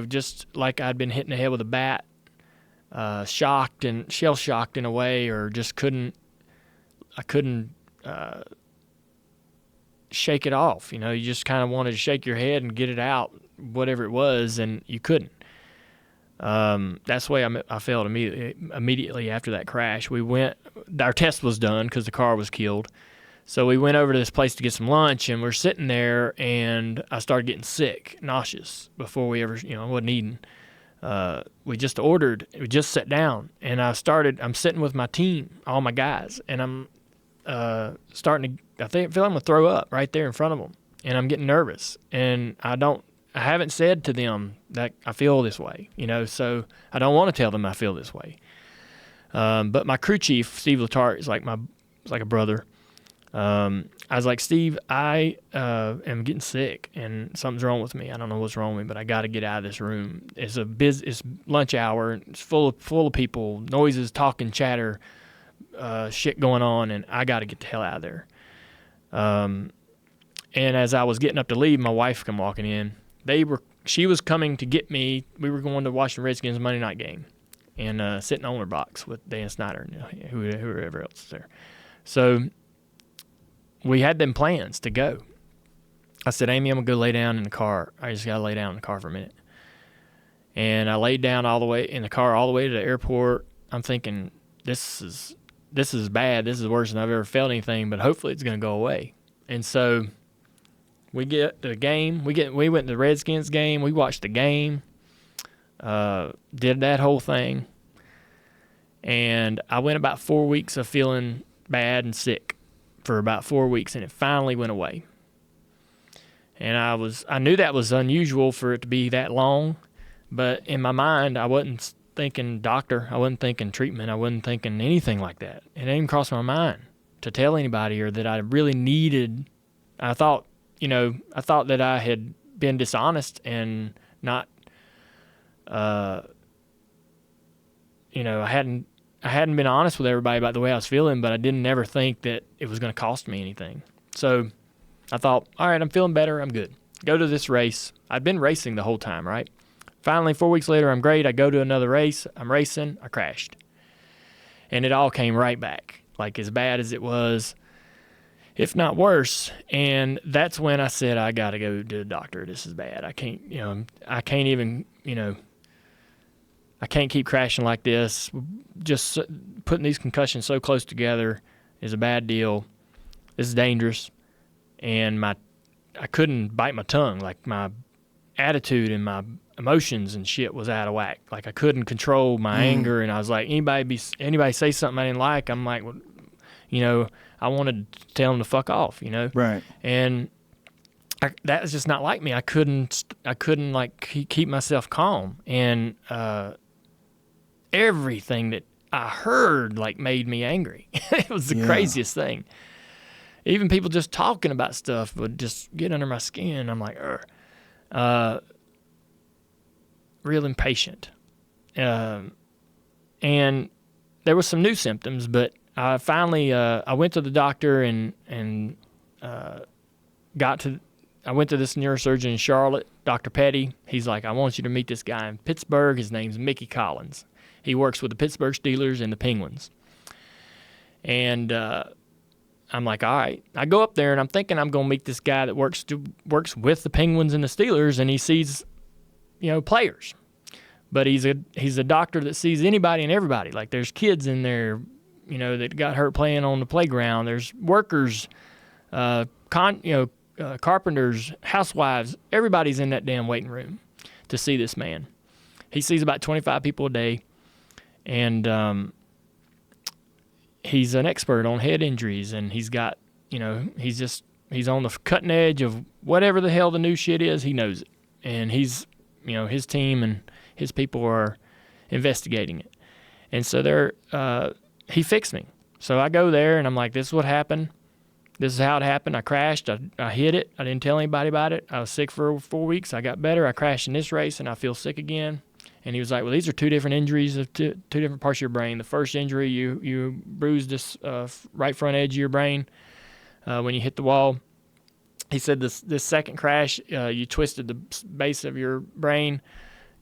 S2: just like I'd been hit in the head with a bat, shocked and shell-shocked in a way, or just I couldn't shake it off. You just kind of wanted to shake your head and get it out, whatever it was, and you couldn't. That's the way I felt immediately after that crash. Our test was done because the car was killed. So we went over to this place to get some lunch, and we're sitting there, and I started getting sick, nauseous, before we ever, wasn't eating. We just sat down, and I'm sitting with my team, all my guys, and I'm I think I feel I'm gonna throw up right there in front of them, and I'm getting nervous, and I haven't said to them that I feel this way, so I don't want to tell them I feel this way. But my crew chief, Steve Letarte, is like a brother. I was like, Steve, I am getting sick and something's wrong with me. I don't know what's wrong with me, but I got to get out of this room. It's lunch hour. It's full of people, noises, talking, chatter, shit going on, and I got to get the hell out of there. And as I was getting up to leave, my wife come walking in. She was coming to get me. We were going to watch the Redskins Monday night game and sit in the owner box with Dan Snyder and whoever else was there. So we had them plans to go. I said, Amy, I'm going to go lay down in the car. I just got to lay down in the car for a minute. And I laid down all the way in the car all the way to the airport. I'm thinking, this is bad. This is worse than I've ever felt anything, but hopefully it's going to go away. And so we get to the game. We went to the Redskins game. We watched the game, did that whole thing. And I went about 4 weeks of feeling bad and sick for about 4 weeks, and it finally went away. And I knew that was unusual for it to be that long, but in my mind, I wasn't thinking doctor. I wasn't thinking treatment. I wasn't thinking anything like that. It didn't even cross my mind to tell anybody or that I really needed. I thought that I had been dishonest and not, I hadn't been honest with everybody about the way I was feeling, but I didn't ever think that it was going to cost me anything. So I thought, all right, I'm feeling better. I'm good. Go to this race. I'd been racing the whole time, right? Finally, 4 weeks later, I'm great. I go to another race. I'm racing. I crashed. And it all came right back, like as bad as it was, if not worse. And that's when I said, I got to go to the doctor. This is bad. I can't even, I can't keep crashing like this. Just putting these concussions so close together is a bad deal. This is dangerous. And I couldn't bite my tongue. Like my attitude and my emotions and shit was out of whack. Like I couldn't control my anger. And I was like, anybody say something I didn't like, I'm like, well, I wanted to tell them to fuck off,
S1: Right.
S2: And that was just not like me. I couldn't like keep myself calm. And everything that I heard like made me angry. It was the craziest thing. Even people just talking about stuff would just get under my skin. I'm like, real impatient. And there was some new symptoms, but I finally I went to the doctor and I went to this neurosurgeon in Charlotte, Dr. Petty. He's like, I want you to meet this guy in Pittsburgh. His name's Mickey Collins. He works with the Pittsburgh Steelers and the Penguins. And I'm like, all right. I go up there and I'm thinking I'm going to meet this guy that works with the Penguins and the Steelers, and he sees, players. But he's a doctor that sees anybody and everybody. Like there's kids in there, that got hurt playing on the playground. There's workers, carpenters, housewives. Everybody's in that damn waiting room to see this man. He sees about 25 people a day, and he's an expert on head injuries, and he's got, he's on the cutting edge of whatever the hell the new shit is. He knows it, and he's, his team and his people are investigating it, and so he fixed me. So I go there, and I'm like, this is what happened. This is how it happened. I crashed. I hit it. I didn't tell anybody about it. I was sick for 4 weeks. I got better. I crashed in this race, and I feel sick again. And he was like, well, these are two different injuries of two different parts of your brain. The first injury, you bruised this right front edge of your brain when you hit the wall. He said this second crash, you twisted the base of your brain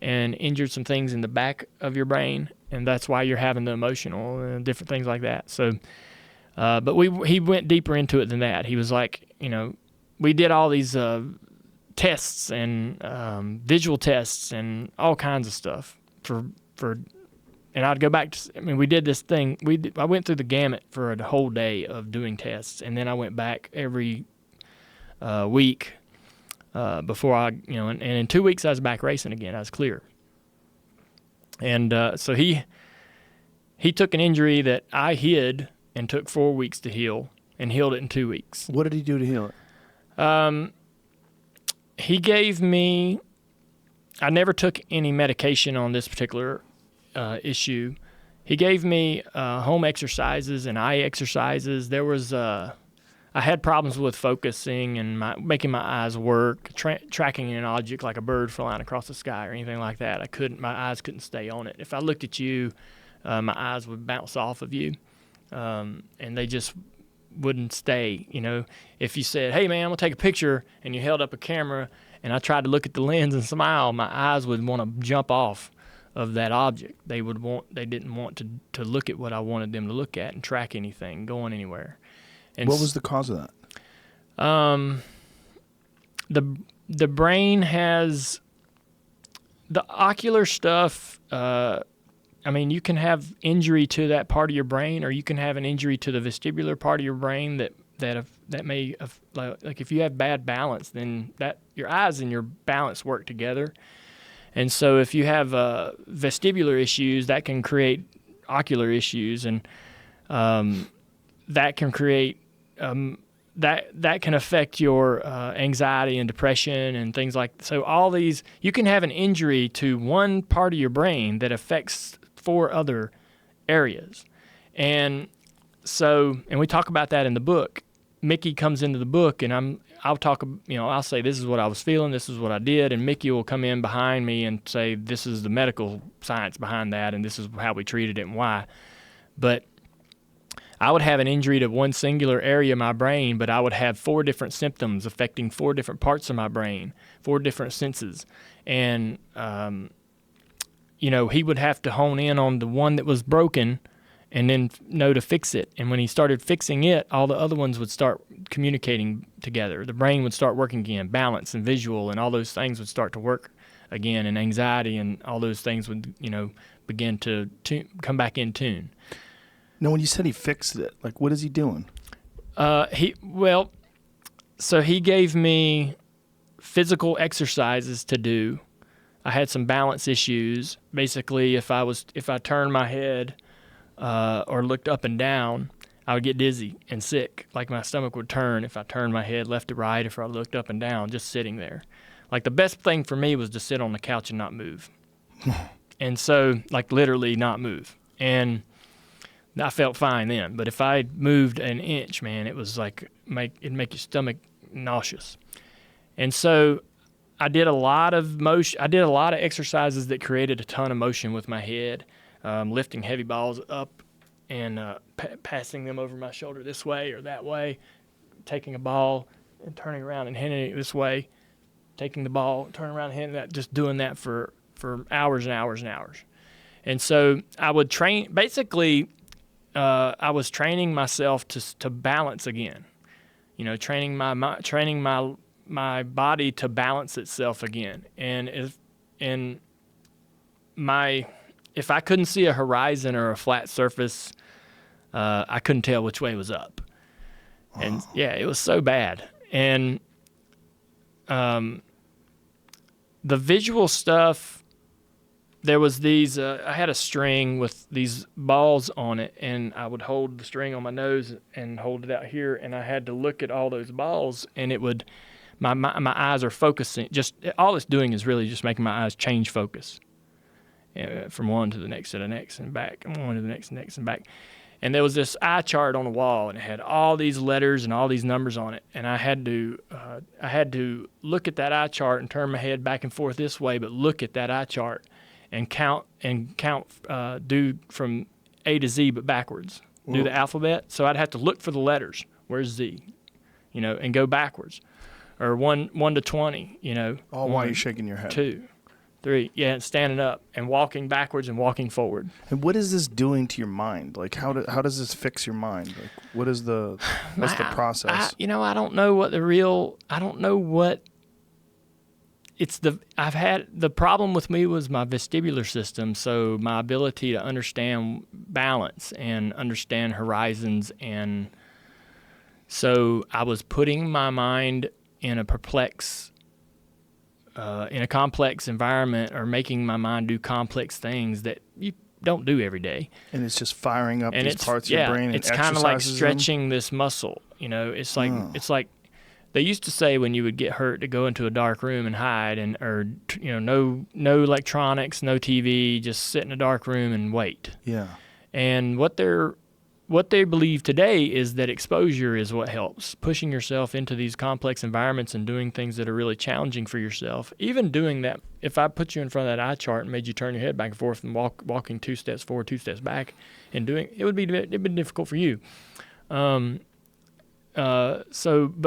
S2: and injured some things in the back of your brain, and that's why you're having the emotional and different things like that. So, but he went deeper into it than that. He was like, we did all these tests and visual tests and all kinds of stuff and I'd go back to, we did this thing. I went through the gamut for a whole day of doing tests, and then I went back every week before and in 2 weeks I was back racing again. I was clear. And so he took an injury that I hid and took 4 weeks to heal, and healed it in 2 weeks.
S1: What did he do to heal it?
S2: He gave me, I never took any medication on this particular issue. He gave me home exercises and eye exercises. There was, I had problems with focusing and making my eyes work, tracking an object like a bird flying across the sky or anything like that. My eyes couldn't stay on it. If I looked at you, my eyes would bounce off of you, and they just wouldn't stay. If you said, hey man, I'm gonna take a picture, and you held up a camera and I tried to look at the lens and smile, my eyes would want to jump off of that object. They didn't want to look at what I wanted them to look at and track anything going anywhere. And
S1: what was the cause of that?
S2: The brain has the ocular stuff. You can have injury to that part of your brain, or you can have an injury to the vestibular part of your brain that may, like if you have bad balance, then that your eyes and your balance work together. And so if you have vestibular issues, that can create ocular issues, and that can create that can affect your anxiety and depression and things like that. So all these, you can have an injury to one part of your brain that affects 4 other areas. And we talk about that in the book. Mickey comes into the book, and I'll say, this is what I was feeling, this is what I did, and Mickey will come in behind me and say, this is the medical science behind that, and this is how we treated it and why. But I would have an injury to one singular area of my brain, but I would have 4 different symptoms affecting 4 different parts of my brain, 4 different senses. And, he would have to hone in on the one that was broken and then know to fix it. And when he started fixing it, all the other ones would start communicating together. The brain would start working again, balance and visual, and all those things would start to work again, and anxiety and all those things would, begin to come back in tune.
S1: Now, when you said he fixed it, like, what is he doing?
S2: So he gave me physical exercises to do. I had some balance issues. Basically, if I turned my head or looked up and down, I would get dizzy and sick. Like my stomach would turn if I turned my head left to right, if I looked up and down, just sitting there. Like the best thing for me was to sit on the couch and not move. And so, like, literally not move. And I felt fine then. But if I moved an inch, man, it was like it'd make your stomach nauseous. And so I did a lot of motion. I did a lot of exercises that created a ton of motion with my head, lifting heavy balls up and passing them over my shoulder this way or that way, taking a ball and turning around and hitting it this way, taking the ball, turning around and hitting that, just doing that for hours and hours and hours. And so I would train, basically, I was training myself to balance again, training my body to balance itself again. And if I couldn't see a horizon or a flat surface, I couldn't tell which way was up. And yeah, it was so bad. And the visual stuff, there was these, I had a string with these balls on it, and I would hold the string on my nose and hold it out here, and I had to look at all those balls, and it would, my eyes are focusing, just, all it's doing is really just making my eyes change focus from one to the next and back, and one to the next and back. And there was this eye chart on the wall, and it had all these letters and all these numbers on it. And I had to look at that eye chart and turn my head back and forth this way, but look at that eye chart and count, do from A to Z, but backwards. Whoa. Do the alphabet. So I'd have to look for the letters. Where's Z? And go backwards, or 1 to 20.
S1: All while you're shaking your head.
S2: 2, 3, yeah, and standing up and walking backwards and walking forward.
S1: And what is this doing to your mind? Like, how does this fix your mind? Like, what's the process?
S2: I don't know what I've had, the problem with me was my vestibular system, so my ability to understand balance and understand horizons, and so I was putting my mind in a complex environment, or making my mind do complex things that you don't do every day.
S1: And it's just firing up these parts of your brain and
S2: it's kind of like stretching this muscle. It's like they used to say when you would get hurt to go into a dark room and hide, no electronics, no TV, just sit in a dark room and wait.
S1: Yeah.
S2: And what they believe today is that exposure is what helps, pushing yourself into these complex environments and doing things that are really challenging for yourself. Even doing that, if I put you in front of that eye chart and made you turn your head back and forth and walking 2 steps forward, 2 steps back, and it'd be difficult for you. But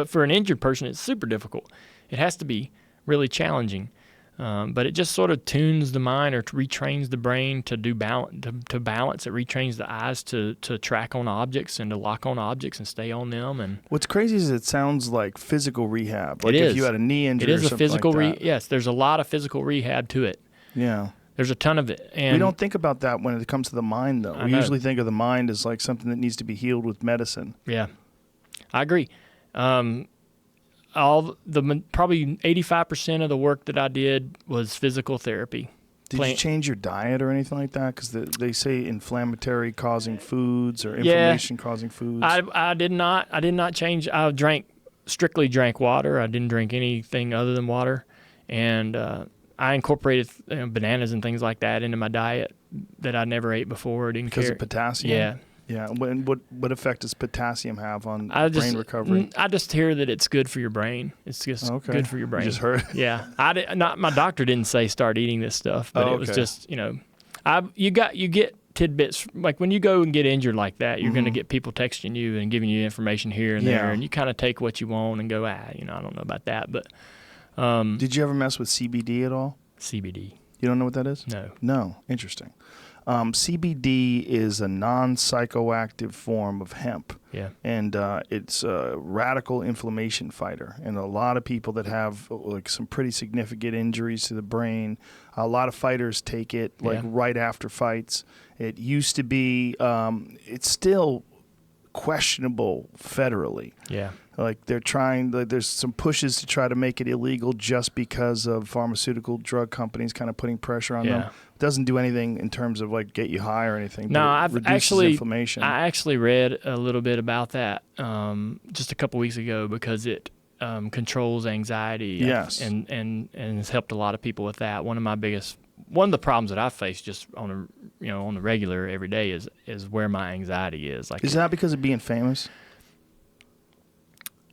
S2: for an injured person, it's super difficult. It has to be really challenging. But it just sort of tunes the mind, or retrains the brain to do balance. To balance, it retrains the eyes to track on objects and to lock on objects and stay on them. And
S1: what's crazy is it sounds like physical rehab. Like if you had a knee injury,
S2: it is
S1: or something
S2: a physical
S1: like that.
S2: Yes, there's a lot of physical rehab to it.
S1: Yeah.
S2: There's a ton of it. And
S1: we don't think about that when it comes to the mind, though. We usually think of the mind as like something that needs to be healed with medicine.
S2: Yeah, I agree. Probably 85% of the work that I did was physical therapy.
S1: Did you change your diet or anything like that? Because they say inflammatory causing foods or inflammation causing foods.
S2: I did not change. I strictly drank water. I didn't drink anything other than water, and I incorporated bananas and things like that into my diet that I never ate before.
S1: Because of potassium.
S2: Yeah.
S1: Yeah. What effect does potassium have on brain recovery?
S2: I just hear that it's good for your brain. It's just good for your brain.
S1: You just heard.
S2: Yeah. My doctor didn't say start eating this stuff, but it was just, you get tidbits. Like when you go and get injured like that, you're going to get people texting you and giving you information here and there, and you kind of take what you want and go, I don't know about that. But
S1: did you ever mess with CBD at all?
S2: CBD.
S1: You don't know what that is?
S2: No.
S1: No. Interesting. CBD is a non-psychoactive form of hemp.
S2: Yeah.
S1: And it's a radical inflammation fighter. And a lot of people that have like some pretty significant injuries to the brain, a lot of fighters take it like right after fights. It used to be, it's still questionable federally.
S2: Yeah.
S1: Like they're trying, like there's some pushes to try to make it illegal just because of pharmaceutical drug companies kind of putting pressure on them. It doesn't do anything in terms of like get you high or anything.
S2: No,
S1: I've actually inflammation.
S2: I actually read a little bit about that just a couple weeks ago because it controls anxiety.
S1: Yes.
S2: And has helped a lot of people with that. One of the problems that I face just on the regular every day is where my anxiety is. Like,
S1: is that because of being famous?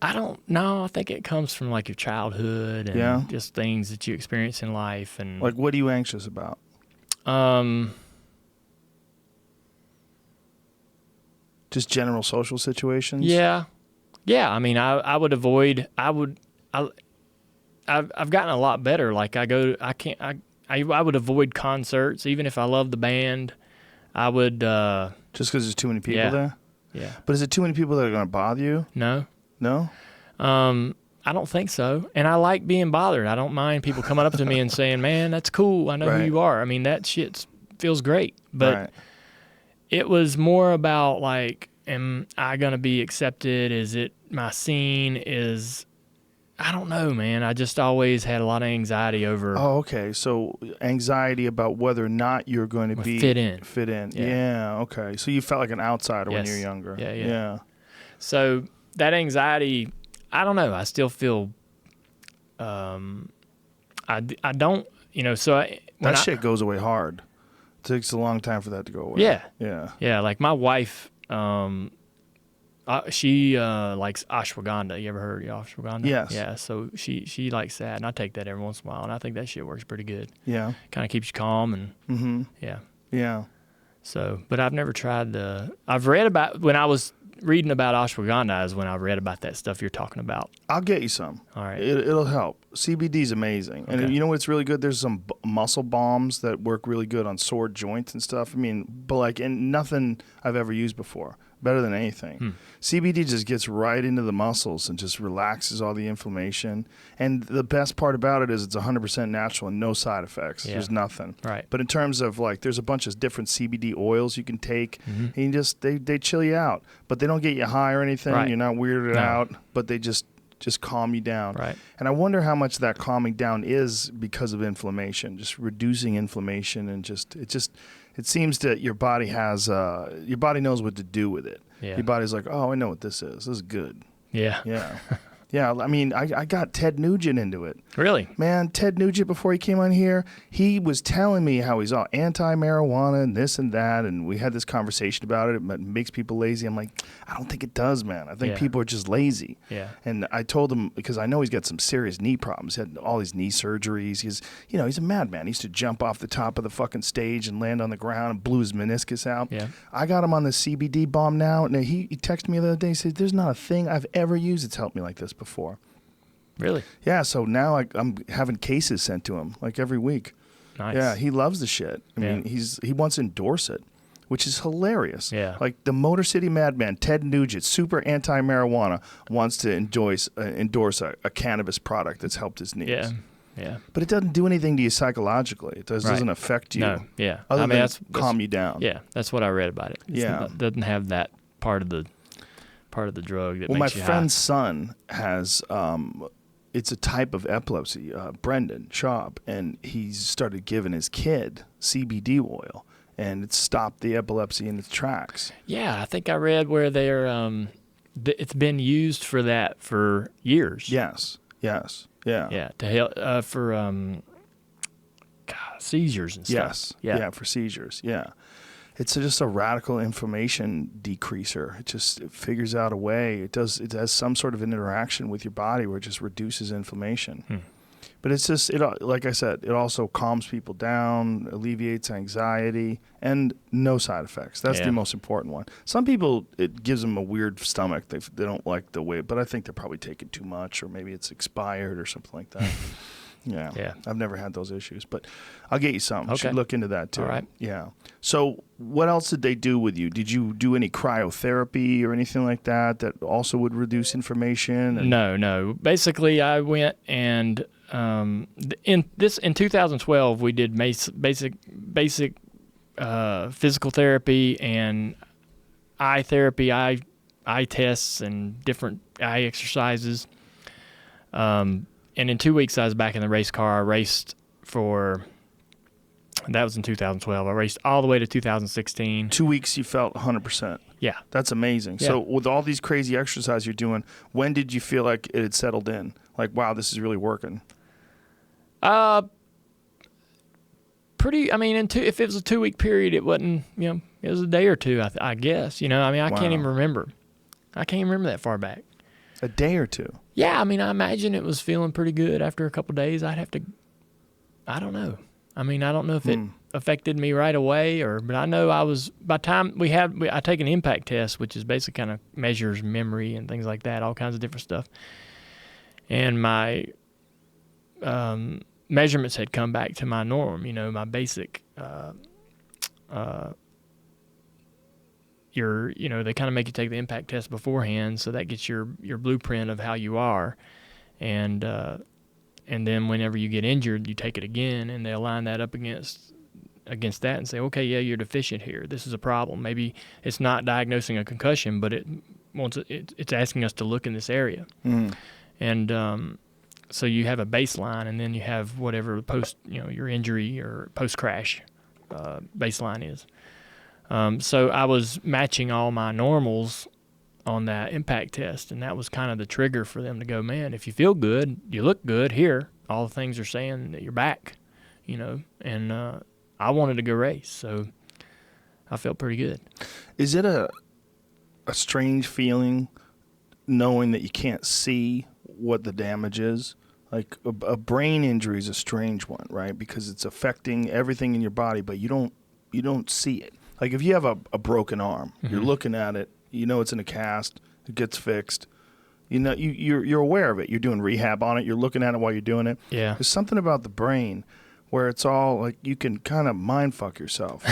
S2: I don't know. I think it comes from like your childhood and just things that you experience in life. And
S1: like, what are you anxious about? Just general social situations?
S2: Yeah. I mean, I've gotten a lot better. Like I would avoid concerts, even if I love the band. I would.
S1: Just because there's too many people there?
S2: Yeah.
S1: But is it too many people that are going to bother you?
S2: No.
S1: No?
S2: I don't think so. And I like being bothered. I don't mind people coming up to me and saying, man, that's cool. I know who you are. I mean, that shit feels great. But it was more about like, am I going to be accepted? Is it my scene? I don't know, man. I just always had a lot of anxiety over.
S1: Oh, okay. So anxiety about whether or not you're going to be
S2: fit in.
S1: Yeah. Okay. So you felt like an outsider when you were younger.
S2: Yeah. So that anxiety, I don't know. I still feel. I don't. So
S1: that shit goes away hard. It takes a long time for that to go away.
S2: Yeah. Like my wife. She likes ashwagandha. You ever heard of ashwagandha?
S1: Yes.
S2: Yeah, so she likes that, and I take that every once in a while, and I think that shit works pretty good.
S1: Yeah.
S2: Kind of keeps you calm, and
S1: Yeah.
S2: So, but I've never tried I've read about, when I was reading about ashwagandha is when I read about that stuff you're talking about.
S1: I'll get you some.
S2: All right.
S1: It'll help. CBD is amazing.
S2: Okay.
S1: And you know what's really good? There's some muscle balms that work really good on sore joints and stuff. I mean, but like, and nothing I've ever used before. Better than anything. CBD just gets right into the muscles and just relaxes all the inflammation. And the best part about it is it's 100% natural and no side effects.
S2: Yeah.
S1: There's nothing.
S2: Right.
S1: But in terms of like, there's a bunch of different CBD oils you can take, and you just they chill you out, but they don't get you high or anything.
S2: Right.
S1: You're not weirded out, but they just calm you down.
S2: Right.
S1: And I wonder how much that calming down is because of inflammation, just reducing inflammation, and it seems that your body knows what to do with it.
S2: Yeah.
S1: Your body's like, oh, I know what this is. This is good.
S2: Yeah.
S1: Yeah. Yeah, I mean, I got Ted Nugent into it.
S2: Really?
S1: Man, Ted Nugent, before he came on here, he was telling me how he's all anti-marijuana and this and that, and we had this conversation about it. It makes people lazy. I'm like, I don't think it does, man. I think people are just lazy.
S2: Yeah.
S1: And I told him, because I know he's got some serious knee problems. He had all these knee surgeries. He's a madman. He used to jump off the top of the fucking stage and land on the ground and blew his meniscus out.
S2: Yeah.
S1: I got him on the CBD bomb now, and he texted me the other day. He said, there's not a thing I've ever used that's helped me like this before.
S2: Really?
S1: Yeah, so now I'm having cases sent to him like every week.
S2: Nice.
S1: Yeah, he loves the shit. I mean, he wants to endorse it, which is hilarious.
S2: Yeah.
S1: Like the Motor City Madman, Ted Nugent, super anti-marijuana, wants to endorse a cannabis product that's helped his knees.
S2: Yeah. Yeah.
S1: But it doesn't do anything to you psychologically. It doesn't affect you.
S2: No. Yeah.
S1: Other than
S2: that's
S1: calm you down.
S2: Yeah. That's what I read about it. It doesn't have that part of the drug that makes you high.
S1: Well, my friend's son has it's a type of epilepsy, Brendan Schaub, and he's started giving his kid CBD oil, and it stopped the epilepsy in its tracks.
S2: Yeah, I think I read where they're it's been used for that for years.
S1: Yes. Yeah.
S2: To help for seizures and stuff.
S1: Yes. Yeah, for seizures. Yeah. It's just a radical inflammation decreaser. It figures out a way. It has some sort of an interaction with your body where it just reduces inflammation. But it's just, like I said, it also calms people down, alleviates anxiety, and no side effects. That's the most important one. Some people, it gives them a weird stomach. They don't like the way, but I think they're probably taking too much, or maybe it's expired or something like that. Yeah.
S2: Yeah.
S1: I've never had those issues, but I'll get you some. You
S2: Okay.
S1: should look into that too.
S2: All right.
S1: Yeah. So what else did they do with you? Did you do any cryotherapy or anything like that also would reduce inflammation?
S2: No. Basically, I went and in 2012 we did basic physical therapy and eye therapy, eye tests and different eye exercises. And in 2 weeks I was back in the race car. I raced that was in 2012. I raced all the way to 2016.
S1: 2 weeks you felt 100%.
S2: Yeah.
S1: That's amazing.
S2: Yeah.
S1: So with all these crazy exercises you're doing, when did you feel like it had settled in? Like, wow, this is really working.
S2: Pretty. I mean, if it was a 2 week period, it wasn't. It was a day or two. I guess. I mean, I can't even remember. I can't even remember that far back.
S1: A day or two.
S2: Yeah. I mean, I imagine it was feeling pretty good after a couple of days. I don't know. I mean, I don't know if it affected me right away but I know by the time I take an impact test, which is basically kind of measures memory and things like that, all kinds of different stuff. And my measurements had come back to my norm, my basic, they kind of make you take the impact test beforehand. So that gets your blueprint of how you are. And then whenever you get injured, you take it again, and they'll line that up against that and say, okay, yeah, you're deficient here. This is a problem. Maybe it's not diagnosing a concussion, but it's asking us to look in this area. And so you have a baseline, and then you have whatever your injury or post-crash baseline is. So I was matching all my normals on that impact test, and that was kind of the trigger for them to go, man, if you feel good, you look good here, all the things are saying that you're back, and I wanted to go race, so I felt pretty good.
S1: Is it a strange feeling knowing that you can't see what the damage is? Like a brain injury is a strange one, right? Because it's affecting everything in your body, but you don't see it. Like if you have a broken arm, you're looking at it, it's in a cast, it gets fixed. You're aware of it. You're doing rehab on it. You're looking at it while you're doing it.
S2: Yeah.
S1: There's something about the brain where it's all like you can kind of mind fuck yourself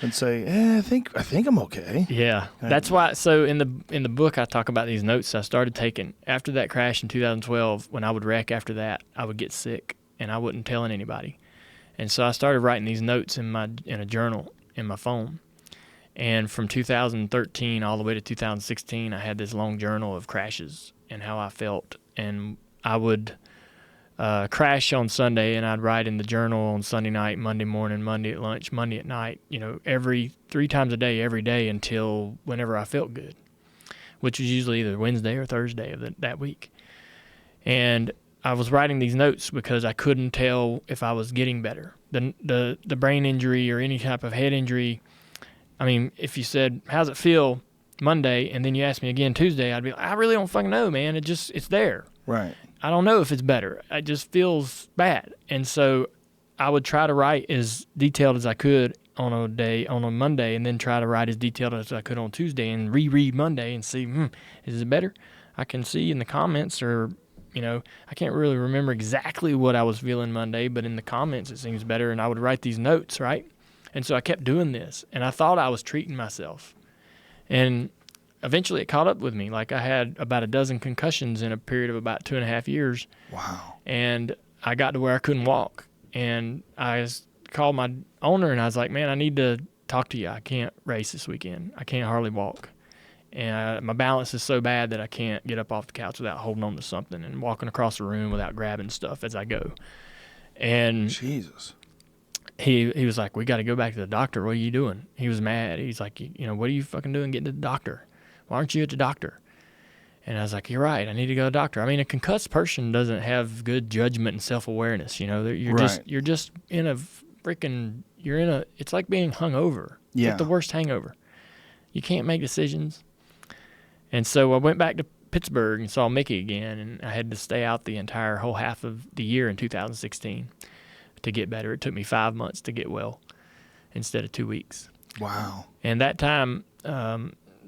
S1: and say, I think I'm okay.
S2: Yeah. That's why. So in the book, I talk about these notes I started taking after that crash in 2012. When I would wreck after that, I would get sick and I wouldn't tell anybody. And so I started writing these notes in a journal in my phone. And from 2013 all the way to 2016, I had this long journal of crashes and how I felt. And I would crash on Sunday, and I'd write in the journal on Sunday night, Monday morning, Monday at lunch, Monday at night, every 3 times a day, every day until whenever I felt good, which was usually either Wednesday or Thursday of that week. And I was writing these notes because I couldn't tell if I was getting better. The brain injury or any type of head injury, I mean, if you said, how's it feel Monday, and then you asked me again Tuesday, I'd be like, I really don't fucking know, man. It's there.
S1: Right.
S2: I don't know if it's better. It just feels bad. And so I would try to write as detailed as I could on a Monday, and then try to write as detailed as I could on Tuesday and reread Monday and see, is it better? I can see in the comments or, I can't really remember exactly what I was feeling Monday, but in the comments it seems better. And I would write these notes, right? And so I kept doing this, and I thought I was treating myself. And eventually it caught up with me. Like I had about a dozen concussions in a period of about 2.5 years.
S1: Wow.
S2: And I got to where I couldn't walk. And I called my owner, and I was like, man, I need to talk to you. I can't race this weekend. I can't hardly walk. And my balance is so bad that I can't get up off the couch without holding on to something and walking across the room without grabbing stuff as I go. And
S1: Jesus.
S2: He was like, we got to go back to the doctor. What are you doing? He was mad. He's like, what are you fucking doing getting to the doctor? Why aren't you at the doctor? And I was like, you're right. I need to go to the doctor. I mean, a concussed person doesn't have good judgment and self-awareness. You're just in a freaking, it's like being hungover. It's like the worst hangover. You can't make decisions. And so I went back to Pittsburgh and saw Mickey again, and I had to stay out the entire whole half of the year in 2016 to get better. It took me 5 months to get well instead of 2 weeks.
S1: Wow.
S2: And that time,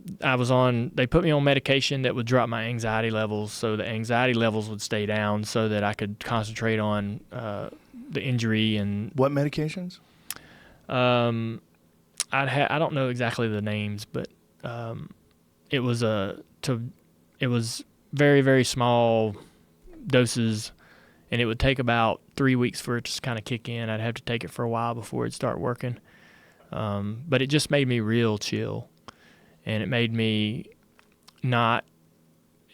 S2: they put me on medication that would drop my anxiety levels, so the anxiety levels would stay down so that I could concentrate on the injury. And
S1: What medications?
S2: I don't know exactly the names, but it was very, very small doses, and it would take about 3 weeks for it to kind of kick in. I'd have to take it for a while before it'd start working. But it just made me real chill, and it made me not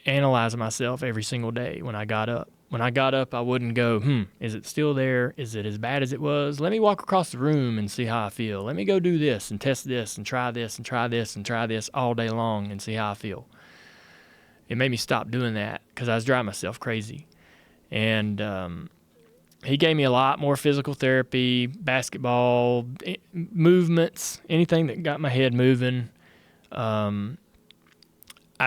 S2: analyze myself every single day when I got up. When I got up, I wouldn't go, is it still there? Is it as bad as it was? Let me walk across the room and see how I feel. Let me go do this and test this and try this and try this and try this all day long and see how I feel. It made me stop doing that because I was driving myself crazy. And he gave me a lot more physical therapy, basketball, movements, anything that got my head moving. I'd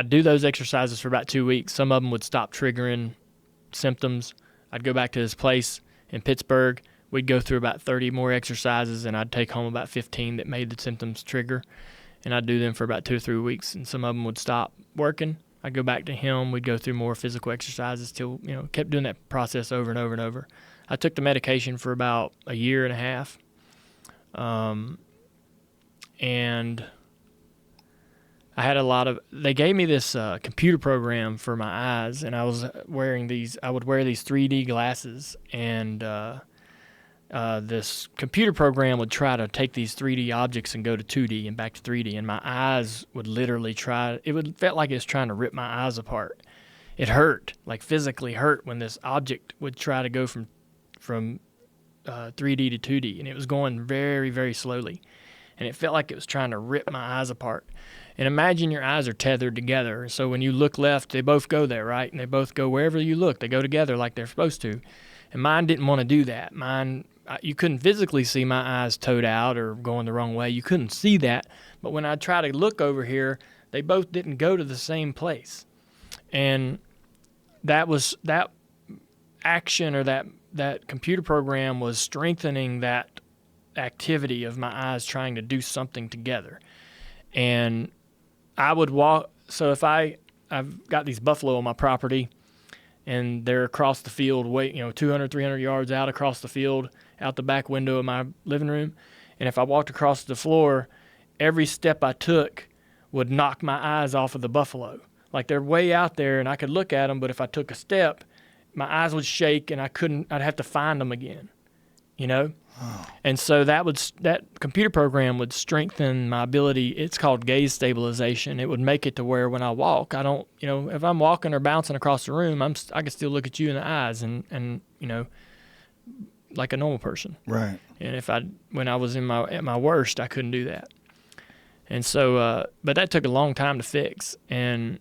S2: do those exercises for about 2 weeks. Some of them would stop triggering symptoms. I'd go back to this place in Pittsburgh. We'd go through about 30 more exercises, and I'd take home about 15 that made the symptoms trigger. And I'd do them for about 2 or 3 weeks, and some of them would stop working. I'd go back to him. We'd go through more physical exercises till, kept doing that process over and over and over. I took the medication for about a year and a half. And I had they gave me this computer program for my eyes, and I would wear these 3D glasses, and this computer program would try to take these 3D objects and go to 2D and back to 3D, and my eyes would literally felt like it was trying to rip my eyes apart. It hurt, like physically hurt, when this object would try to go from 3D to 2D, and it was going very, very slowly, and it felt like it was trying to rip my eyes apart. And imagine your eyes are tethered together, so when you look left, they both go there, right? And they both go wherever you look. They go together like they're supposed to. And mine didn't want to do that. You couldn't physically see my eyes toed out or going the wrong way. You couldn't see that. But when I tried to look over here, they both didn't go to the same place. And that action, or that computer program, was strengthening that activity of my eyes trying to do something together. And I would walk. So if I've got these buffalo on my property, and they're across the field, 200, 300 yards out across the field, out the back window of my living room. And if I walked across the floor, every step I took would knock my eyes off of the buffalo. Like, they're way out there, and I could look at them, but if I took a step, my eyes would shake, and I'd have to find them again, Oh. And so that computer program would strengthen my ability. It's called gaze stabilization. It would make it to where when I walk, I don't, if I'm walking or bouncing across the room, I can still look at you in the eyes and like a normal person.
S1: Right.
S2: And when I was at my worst, I couldn't do that. And so, but that took a long time to fix. And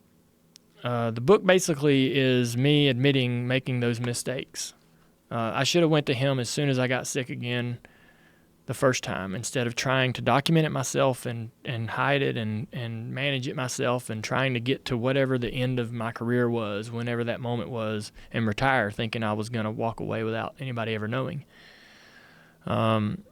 S2: the book basically is me admitting making those mistakes. I should have went to him as soon as I got sick again the first time, instead of trying to document it myself and hide it and manage it myself, and trying to get to whatever the end of my career was, whenever that moment was, and retire thinking I was going to walk away without anybody ever knowing. And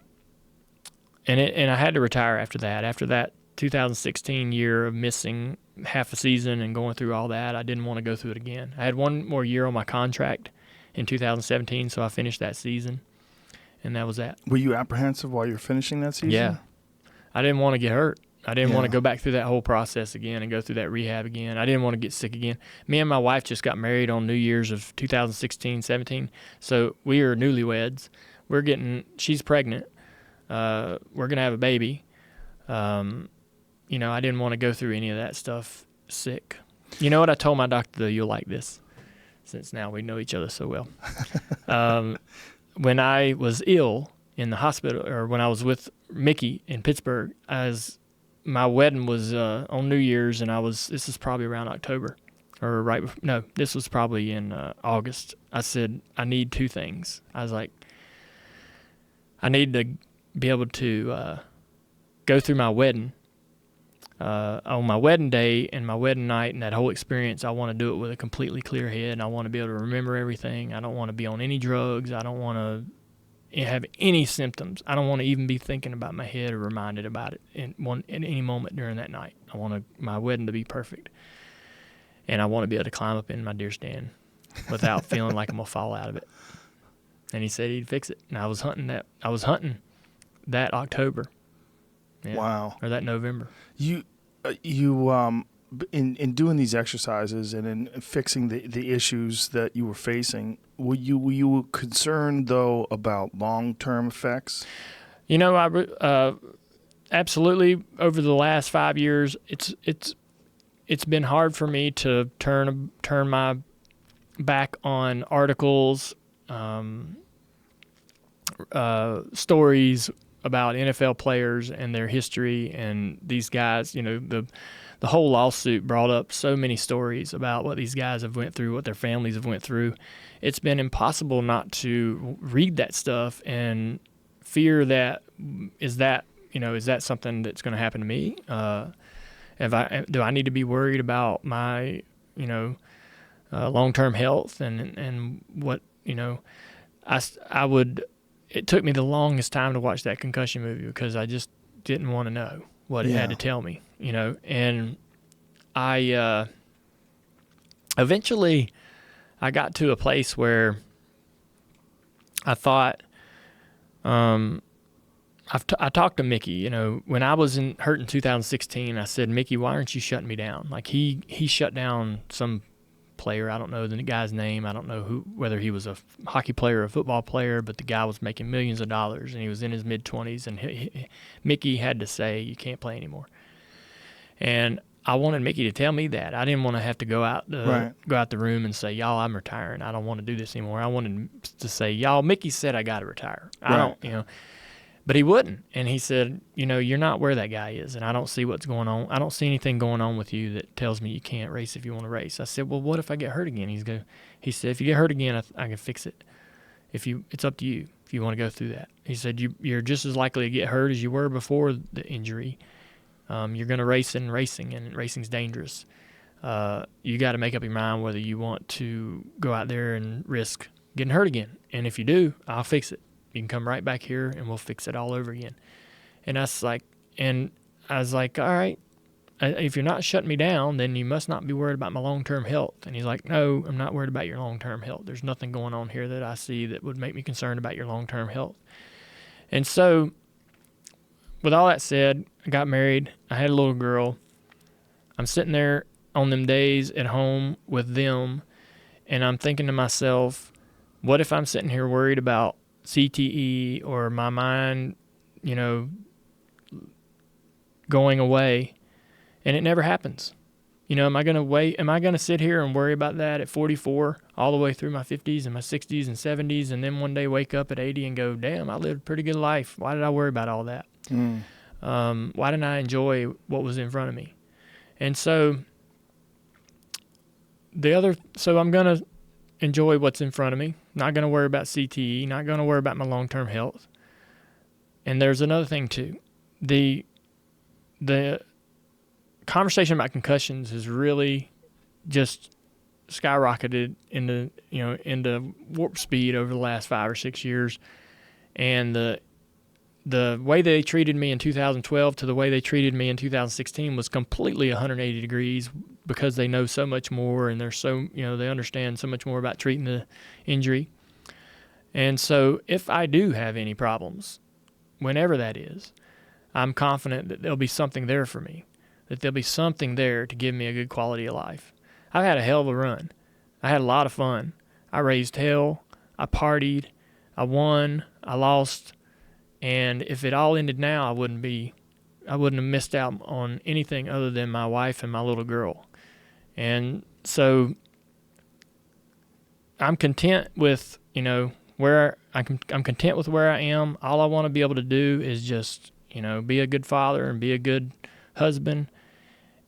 S2: I had to retire after that. After that 2016 year of missing half a season and going through all that, I didn't want to go through it again. I had one more year on my contract in 2017, so I finished that season, and that was that.
S1: Were you apprehensive while you were finishing that season?
S2: Yeah. I didn't want to get hurt. I didn't want to go back through that whole process again and go through that rehab again. I didn't want to get sick again. Me and my wife just got married on New Year's of 2016-17, so we are newlyweds. She's pregnant. We're going to have a baby. I didn't want to go through any of that stuff sick. You know what I told my doctor, though? You'll like this, since now we know each other so well. When I was ill in the hospital, or when I was with Mickey in Pittsburgh, my wedding was on New Year's, and this is probably around October, this was probably in August. I said, I need two things. I was like, I need to be able to go through my wedding on my wedding day and my wedding night, and that whole experience. I want to do it with a completely clear head, and I want to be able to remember everything. I don't want to be on any drugs. I don't want to, have any symptoms. I don't want to even be thinking about my head or reminded about it in any moment during that night. I want my wedding to be perfect. And I want to be able to climb up in my deer stand without feeling like I'm going to fall out of it. And he said he'd fix it. And I was hunting that October. Yeah,
S1: wow.
S2: Or that November.
S1: You in doing these exercises and in fixing the issues that you were facing, were you concerned though about long-term effects?
S2: You know, I absolutely over the last 5 years, it's been hard for me to turn my back on articles, stories about NFL players and their history and these guys. You know, the whole lawsuit brought up so many stories about what these guys have went through, what their families have went through. It's been impossible not to read that stuff and fear that is that something that's going to happen to me? Do I need to be worried about my long-term health and what I would. It took me the longest time to watch that concussion movie because I just didn't want to know what it had to tell me, and I eventually I got to a place where I thought I talked to Mickey, when I was hurt in 2016, I said, Mickey, why aren't you shutting me down? Like he shut down some player. I don't know the guy's name. I don't know whether he was a hockey player or a football player, but the guy was making millions of dollars and he was in his mid-20s, and Mickey had to say, you can't play anymore. And I wanted Mickey to tell me that. I didn't want to have to go out the room and say, y'all, I'm retiring. I don't want to do this anymore. I wanted to say, y'all, Mickey said I got to retire. I don't, But he wouldn't. And he said, you're not where that guy is, and I don't see what's going on. I don't see anything going on with you that tells me you can't race if you want to race. I said, well, what if I get hurt again? He said, if you get hurt again, I can fix it. It's up to you if you want to go through that. He said, you're just as likely to get hurt as you were before the injury. You're going to race in racing, and racing's dangerous. You got to make up your mind whether you want to go out there and risk getting hurt again. And if you do, I'll fix it. You can come right back here and we'll fix it all over again. And I was like, all right, if you're not shutting me down, then you must not be worried about my long-term health. And he's like, no, I'm not worried about your long-term health. There's nothing going on here that I see that would make me concerned about your long-term health. And so with all that said, I got married. I had a little girl. I'm sitting there on them days at home with them, and I'm thinking to myself, what if I'm sitting here worried about CTE or my mind, going away, and it never happens? Am I going to wait? Am I going to sit here and worry about that at 44 all the way through my 50s and my 60s and 70s, and then one day wake up at 80 and go, damn, I lived a pretty good life. Why did I worry about all that? Why didn't I enjoy what was in front of me? And so I'm going to enjoy what's in front of me. Not going to worry about CTE, not going to worry about my long-term health. And there's another thing too. The conversation about concussions has really just skyrocketed into warp speed over the last 5 or 6 years. And the way they treated me in 2012 to the way they treated me in 2016 was completely 180 degrees, because they know so much more and they understand so much more about treating the injury. And so if I do have any problems, whenever that is, I'm confident that there'll be something there for me, that there'll be something there to give me a good quality of life. I've had a hell of a run. I had a lot of fun. I raised hell. I partied. I won. I lost. And if it all ended now, I wouldn't have missed out on anything other than my wife and my little girl. And so I'm content with, where I'm content with where I am. All I want to be able to do is just, be a good father and be a good husband.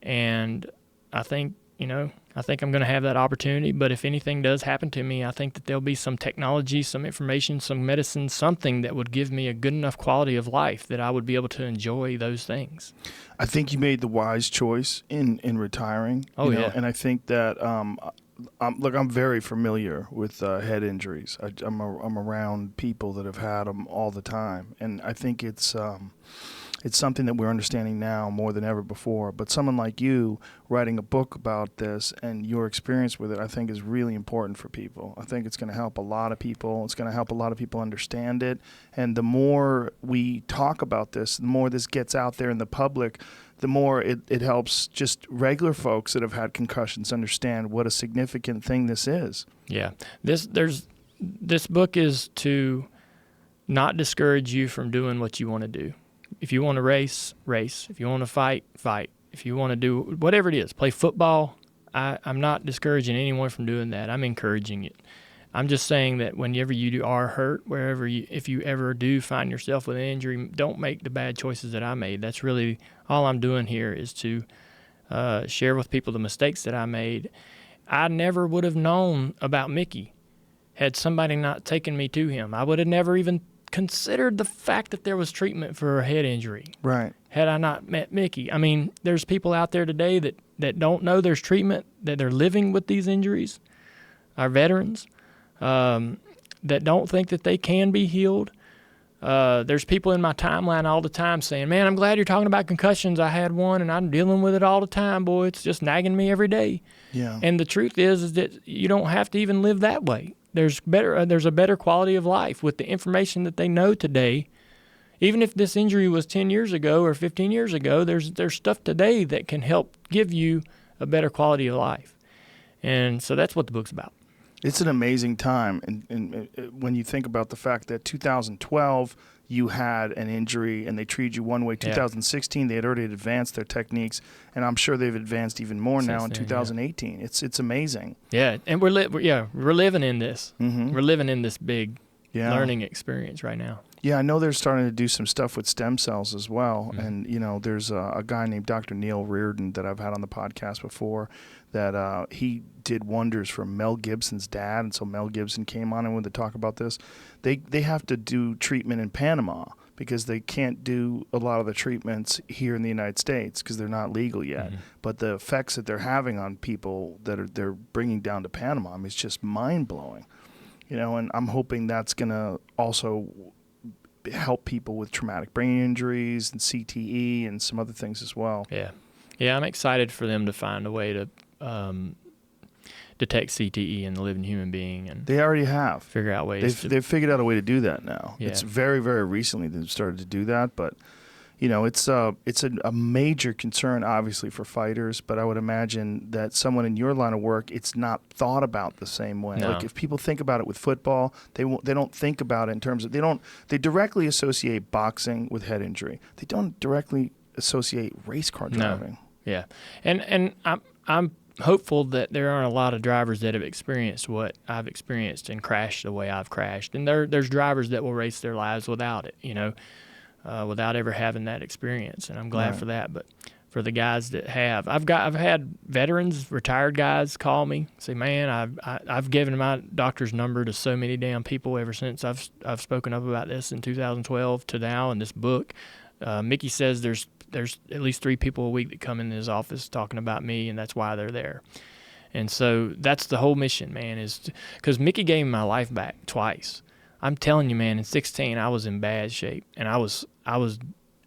S2: And I think I'm going to have that opportunity. But if anything does happen to me, I think that there'll be some technology, some information, some medicine, something that would give me a good enough quality of life that I would be able to enjoy those things.
S1: I think you made the wise choice in retiring.
S2: Oh, yeah.
S1: And I think that look, I'm very familiar with head injuries. I'm around people that have had them all the time, and I think it's something that we're understanding now more than ever before. But someone like you writing a book about this and your experience with it, I think is really important for people. I think it's going to help a lot of people. It's going to help a lot of people understand it. And the more we talk about this, the more this gets out there in the public, the more it helps just regular folks that have had concussions understand what a significant thing this is.
S2: Yeah. This book is to not discourage you from doing what you want to do. If you want to race, race. If you want to fight, fight. If you want to do whatever it is, play football, I'm not discouraging anyone from doing that. I'm encouraging it. I'm just saying that whenever you are hurt, if you ever do find yourself with an injury, don't make the bad choices that I made. That's really all I'm doing here, is to share with people the mistakes that I made. I never would have known about Mickey had somebody not taken me to him. I would have never even considered the fact that there was treatment for a head injury.
S1: Right.
S2: Had I not met Mickey. I mean, there's people out there today that don't know there's treatment, that they're living with these injuries, our veterans, that don't think that they can be healed. There's people in my timeline all the time saying, man, I'm glad you're talking about concussions. I had one and I'm dealing with it all the time, boy. It's just nagging me every day.
S1: Yeah.
S2: And the truth is that you don't have to even live that way. There's a better quality of life with the information that they know today. Even if this injury was 10 years ago or 15 years ago, there's stuff today that can help give you a better quality of life. And so that's what the book's about.
S1: It's an amazing time. And when you think about the fact that 2012, you had an injury and they treated you one way. 2016, they had already advanced their techniques, and I'm sure they've advanced even more now in 2018. Yeah. It's amazing.
S2: Yeah, and we're living in this.
S1: Mm-hmm.
S2: We're living in this big learning experience right now.
S1: Yeah, I know they're starting to do some stuff with stem cells as well.
S2: Mm-hmm.
S1: And, there's a guy named Dr. Neil Reardon that I've had on the podcast before that he did wonders for Mel Gibson's dad. And so Mel Gibson came on and wanted to talk about this. They have to do treatment in Panama because they can't do a lot of the treatments here in the United States because they're not legal yet. Mm-hmm. But the effects that they're having on people that they're bringing down to Panama, I mean, it's just mind-blowing. And I'm hoping that's going to also help people with traumatic brain injuries and CTE and some other things as well.
S2: Yeah, I'm excited for them to find a way to detect CTE in the living human being, and
S1: they already have
S2: figure out ways.
S1: They've figured out a way to do that now.
S2: Yeah.
S1: It's very, very recently they've started to do that, but it's a major concern, obviously, for fighters. But I would imagine that someone in your line of work, it's not thought about the same way.
S2: No.
S1: Like if people think about it with football, they don't think about it in terms of they directly associate boxing with head injury. They don't directly associate race car driving.
S2: No. Yeah, and I'm hopeful that there aren't a lot of drivers that have experienced what I've experienced and crashed the way I've crashed. And there's drivers that will race their lives without it, without ever having that experience. And I'm glad for that. But for the guys that have, I've had veterans, retired guys call me, say, man, I've given my doctor's number to so many damn people ever since I've spoken up about this in 2012 to now in this book. Mickey says there's at least 3 people a week that come in his office talking about me, and that's why they're there. And so that's the whole mission, man, is because Mickey gave me my life back twice. I'm telling you, man, in 16, I was in bad shape, and I was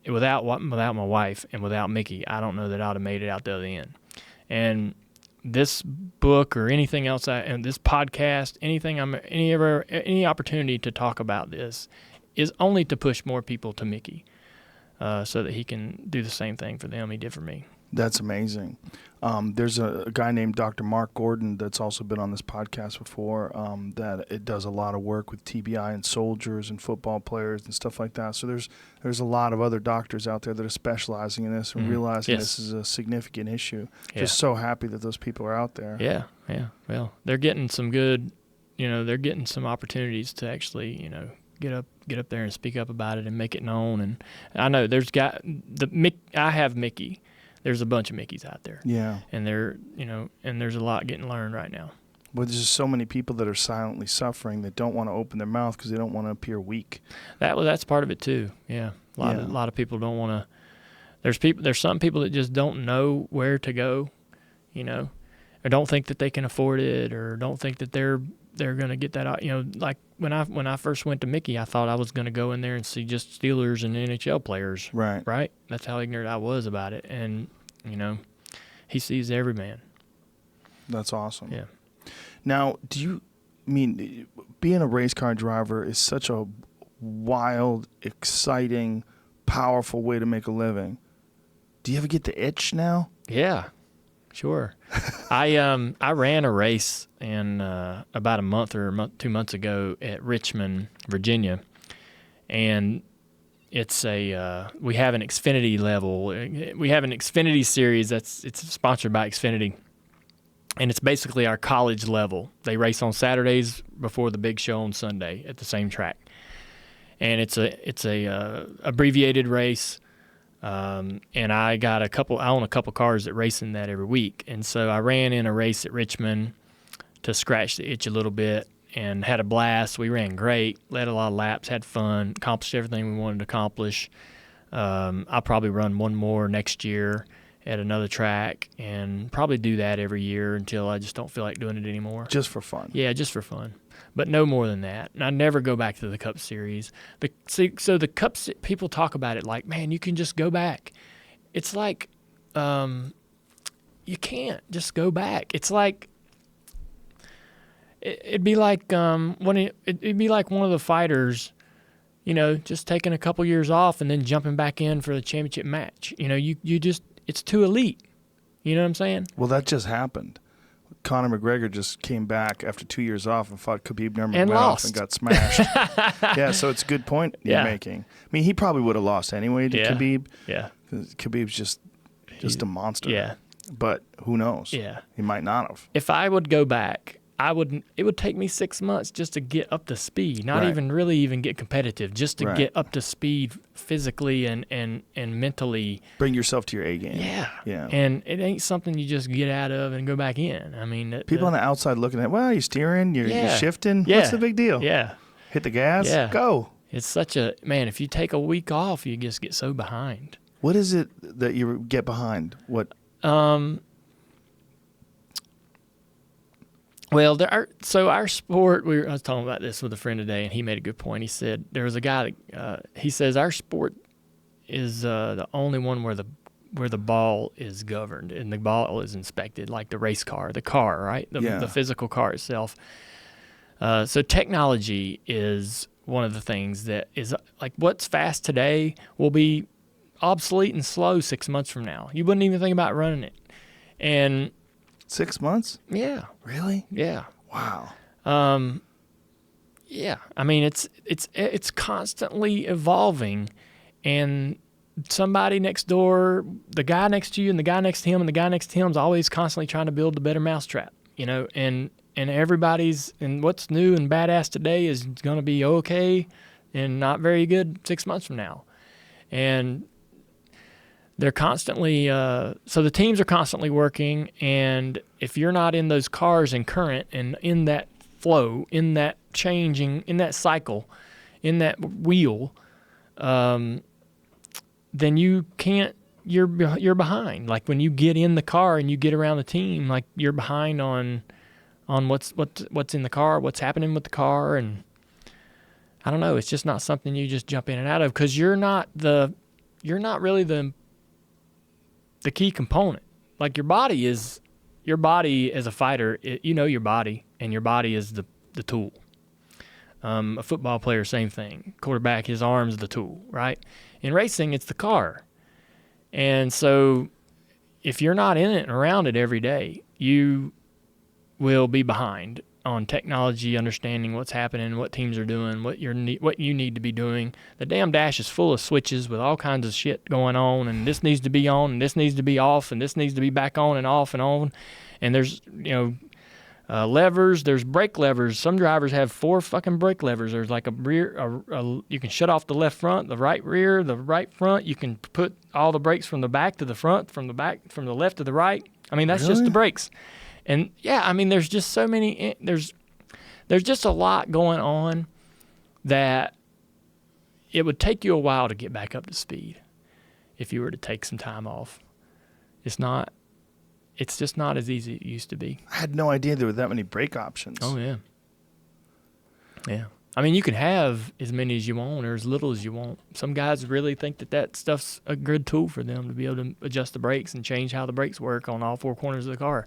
S2: without my wife and without Mickey, I don't know that I'd have made it out the other end. And this book or anything else, and this podcast, any opportunity to talk about this is only to push more people to Mickey. So that he can do the same thing for them he did for me.
S1: That's amazing. There's a guy named Dr. Mark Gordon that's also been on this podcast before that it does a lot of work with TBI and soldiers and football players and stuff like that. So there's a lot of other doctors out there that are specializing in this and realizing this is a significant issue. Yeah. Just so happy that those people are out there.
S2: Yeah. Well, they're getting some good, they're getting some opportunities to actually, get up there and speak up about it and make it known. And I know I have Mickey. There's a bunch of Mickeys out there.
S1: Yeah.
S2: And and there's a lot getting learned right now.
S1: But there's just so many people that are silently suffering that don't want to open their mouth because they don't want to appear weak.
S2: That's part of it too. Yeah. A lot of people don't want to. There's some people that just don't know where to go. or don't think that they can afford it, or don't think that they're going to get that out. Like when I first went to Mickey, I thought I was going to go in there and see just Steelers and NHL players. Right. That's how ignorant I was about it. And he sees every man.
S1: That's awesome.
S2: Yeah.
S1: Now, being a race car driver is such a wild, exciting, powerful way to make a living. Do you ever get the itch now?
S2: Yeah, sure. I ran a race in about a month or 2 months ago at Richmond, Virginia, and it's we have an Xfinity level. We have an Xfinity series it's sponsored by Xfinity, and it's basically our college level. They race on Saturdays before the big show on Sunday at the same track, and it's a abbreviated race. And I own a couple cars that race in that every week. And so I ran in a race at Richmond to scratch the itch a little bit and had a blast. We ran great, led a lot of laps, had fun, accomplished everything we wanted to accomplish. I'll probably run one more next year at another track and probably do that every year until I just don't feel like doing it anymore.
S1: Just for fun.
S2: Yeah, just for fun. But no more than that. And I never go back to the Cup Series. So the Cup, people talk about it like, man, you can just go back. It's like, you can't just go back. It's like, it'd be like it'd be like one of the fighters, just taking a couple years off and then jumping back in for the championship match. You just, it's too elite. You know what I'm saying?
S1: Well, that just happened. Conor McGregor just came back after 2 years off and fought Khabib Nurmagomedov and got smashed. Yeah, so it's a good point you're making. I mean, he probably would have lost anyway to Khabib.
S2: Yeah.
S1: Because Khabib's just a monster.
S2: Yeah.
S1: But who knows?
S2: Yeah.
S1: He might not have.
S2: If I would go back, it would take me 6 months just to get up to speed, not even really get competitive, just to get up to speed physically and mentally.
S1: Bring yourself to your A game.
S2: Yeah.
S1: Yeah.
S2: And it ain't something you just get out of and go back in. I mean,
S1: people on the outside looking at, well, you're steering, you're shifting.
S2: Yeah.
S1: What's the big deal?
S2: Yeah.
S1: Hit the gas.
S2: Yeah.
S1: Go.
S2: It's such a, man, if you take a week off, you just get so behind.
S1: What is it that you get behind? What?
S2: Well, our sport. I was talking about this with a friend today, and he made a good point. He said there was a guy that he says our sport is the only one where the ball is governed and the ball is inspected, like the race car, the car, right? The physical car itself. So technology is one of the things that is like what's fast today will be obsolete and slow 6 months from now. You wouldn't even think about running it, and
S1: 6 months?
S2: Yeah.
S1: Really?
S2: Yeah.
S1: Wow.
S2: Yeah. I mean, it's constantly evolving, and somebody next door, the guy next to you, and the guy next to him, and the guy next to him is always constantly trying to build the better mousetrap. And everybody's, and what's new and badass today is going to be okay and not very good 6 months from now, and they're constantly, so the teams are constantly working, and if you're not in those cars and current and in that flow, in that changing, in that cycle, in that wheel, then you can't, you're behind. Like when you get in the car and you get around the team, like you're behind on what's in the car, what's happening with the car, and I don't know, it's just not something you just jump in and out of because you're not really the key component. Like your body as a fighter, your body, and your body is the tool. A football player, same thing. Quarterback, his arm's the tool, right? In racing, it's the car. And so if you're not in it and around it every day, you will be behind on technology, understanding what's happening, what teams are doing, what you need to be doing. The damn dash is full of switches with all kinds of shit going on, and this needs to be on, and this needs to be off, and this needs to be back on and off and on. And there's levers. There's brake levers. Some drivers have 4 fucking brake levers. There's like a rear. You can shut off the left front, the right rear, the right front. You can put all the brakes from the back to the front, from the left to the right. I mean, that's just the brakes. And yeah, I mean, there's just so many. There's just a lot going on that it would take you a while to get back up to speed if you were to take some time off. It's not it's just not as easy as it used to be.
S1: I had no idea there were that many brake options.
S2: Oh, yeah. Yeah. I mean, you can have as many as you want or as little as you want. Some guys really think that stuff's a good tool for them to be able to adjust the brakes and change how the brakes work on all four corners of the car.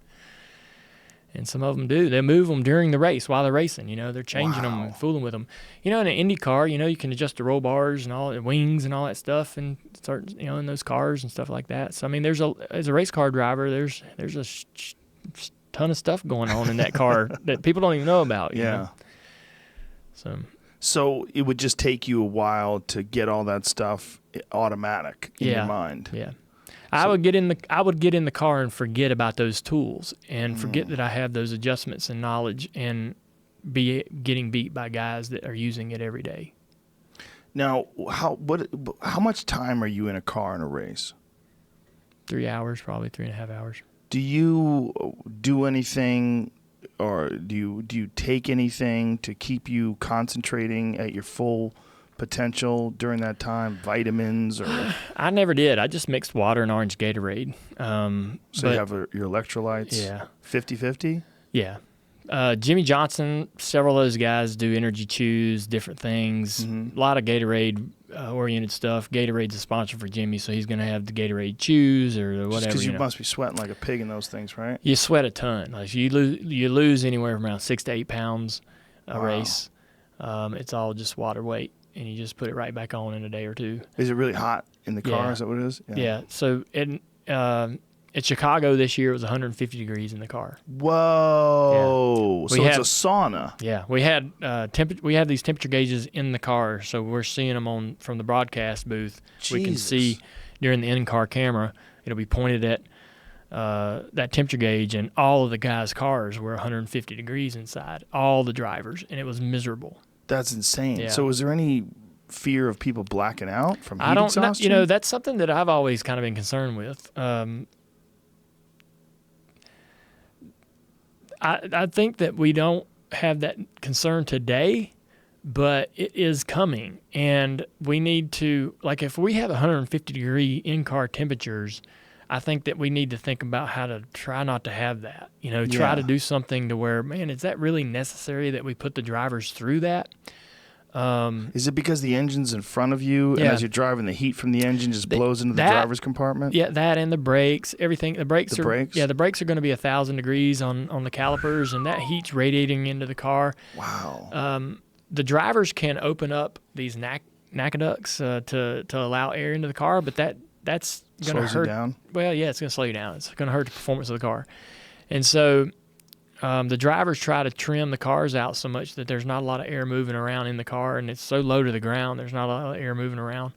S2: And some of them do. They move them during the race while they're racing. They're changing them and fooling with them. In an Indy car, you can adjust the roll bars and all the wings and all that stuff and start, in those cars and stuff like that. So, I mean, as a race car driver, there's a ton of stuff going on in that car that people don't even know about. You know?
S1: So it would just take you a while to get all that stuff automatic in your mind.
S2: Yeah. I would get in the car and forget about those tools and forget that I have those adjustments and knowledge and be getting beat by guys that are using it every day.
S1: Now, how much time are you in a car in a race?
S2: 3 hours, probably 3.5 hours.
S1: Do you do anything, or do you take anything to keep you concentrating at your full potential during that time? Vitamins or?
S2: I never did. I just mixed water and orange Gatorade.
S1: So you have your electrolytes?
S2: Yeah.
S1: 50-50?
S2: Yeah. Jimmy Johnson, several of those guys do energy chews, different things. A lot of Gatorade oriented stuff. Gatorade's a sponsor for Jimmy, so he's going to have the Gatorade chews or whatever.
S1: Because you must be sweating like a pig in those things, right?
S2: You sweat a ton. Like you lose anywhere from around 6 to 8 pounds a race. It's all just water weight, and you just put it right back on in a day or two.
S1: Is it really hot in the car? Is that what it is?
S2: Yeah. So at Chicago this year, it was 150 degrees in the car.
S1: Whoa! Yeah. So it's a sauna.
S2: Yeah, we had we have these temperature gauges in the car, so we're seeing them from the broadcast booth.
S1: Jesus.
S2: We can see during the in-car camera. It'll be pointed at that temperature gauge, and all of the guys' cars were 150 degrees inside. All the drivers, and it was miserable.
S1: That's insane.
S2: Yeah.
S1: So, is there any fear of people blacking out from heat exhaustion?
S2: That's something that I've always kind of been concerned with. I think that we don't have that concern today, but it is coming. And we need to, like if we have 150 degree in-car temperatures, I think that we need to think about how to try not to have that. Try to do something to where, man, is that really necessary that we put the drivers through that?
S1: Is it because the engine's in front of you, and as you're driving, the heat from the engine just blows into the driver's compartment?
S2: Yeah, that and the brakes, everything. The brakes are going to be 1,000 degrees on the calipers, and that heat's radiating into the car.
S1: Wow.
S2: The drivers can open up these NACA to allow air into the car, but that's going to hurt.
S1: Slows you down?
S2: Well, yeah, it's going to slow you down. It's going to hurt the performance of the car. And so the drivers try to trim the cars out so much that there's not a lot of air moving around in the car, and it's so low to the ground, there's not a lot of air moving around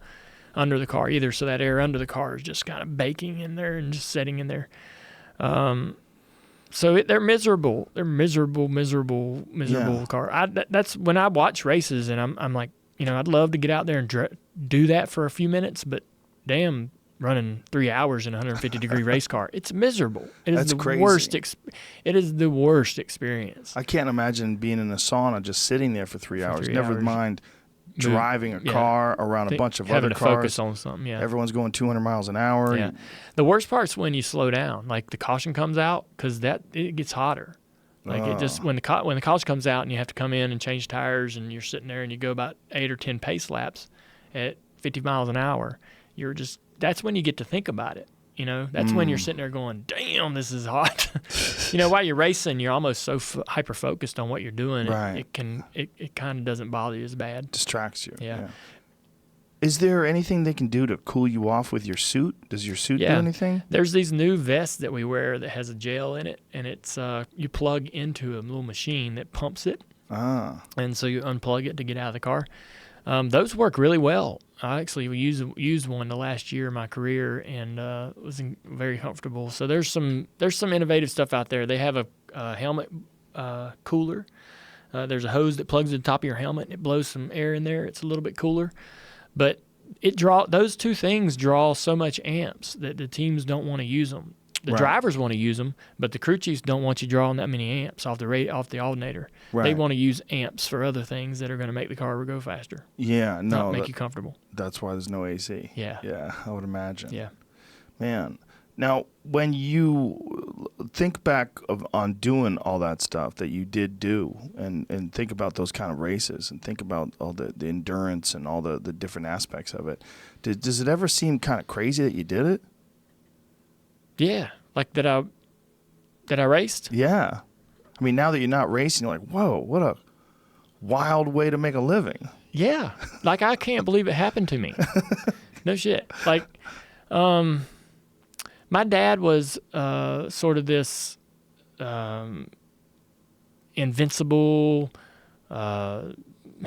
S2: under the car either. So that air under the car is just kind of baking in there and just sitting in there. So they're miserable. They're miserable car. That's when I watch races, and I'm like, I'd love to get out there and do that for a few minutes, but damn, running 3 hours in a 150 degree race car, it's miserable. It is worst. It is the worst experience.
S1: I can't imagine being in a sauna just sitting there for 3 hours. Never mind driving a car around a bunch of other cars.
S2: Having to focus on something. Yeah.
S1: Everyone's going 200 miles an hour.
S2: Yeah. The worst part's when you slow down, like the caution comes out, because it gets hotter. Like it just when the caution comes out and you have to come in and change tires, and you're sitting there and you go about 8 or 10 pace laps at 50 miles an hour, that's when you get to think about it. That's when you're sitting there going, damn, this is hot. While you're racing, you're almost so hyper focused on what you're doing.
S1: Right.
S2: It kind of doesn't bother you as bad.
S1: Distracts you.
S2: Yeah.
S1: Is there anything they can do to cool you off with your suit? Does your suit do anything?
S2: There's these new vests that we wear that has a gel in it, and it's you plug into a little machine that pumps it. And so you unplug it to get out of the car. Those work really well. I actually used one the last year of my career, and was very comfortable. So there's some innovative stuff out there. They have a helmet cooler. There's a hose that plugs to the top of your helmet, and it blows some air in there. It's a little bit cooler, but those two things draw so much amps that the teams don't want to use them. The drivers want to use them, but the crew chiefs don't want you drawing that many amps off the alternator.
S1: Right.
S2: They want to use amps for other things that are going to make the car go faster.
S1: Yeah, no.
S2: Not make you comfortable.
S1: That's why there's no AC.
S2: Yeah.
S1: Yeah, I would imagine.
S2: Yeah.
S1: Man, Now, when you think back on doing all that stuff that you did do, and think about those kind of races, and think about all the endurance and all the different aspects of it, does it ever seem kind of crazy that you did it?
S2: Yeah, like that I raced.
S1: Yeah. I mean, now that you're not racing, you're like, whoa, what a wild way to make a living.
S2: Yeah, like I can't believe it happened to me. No shit. Like, my dad was sort of this invincible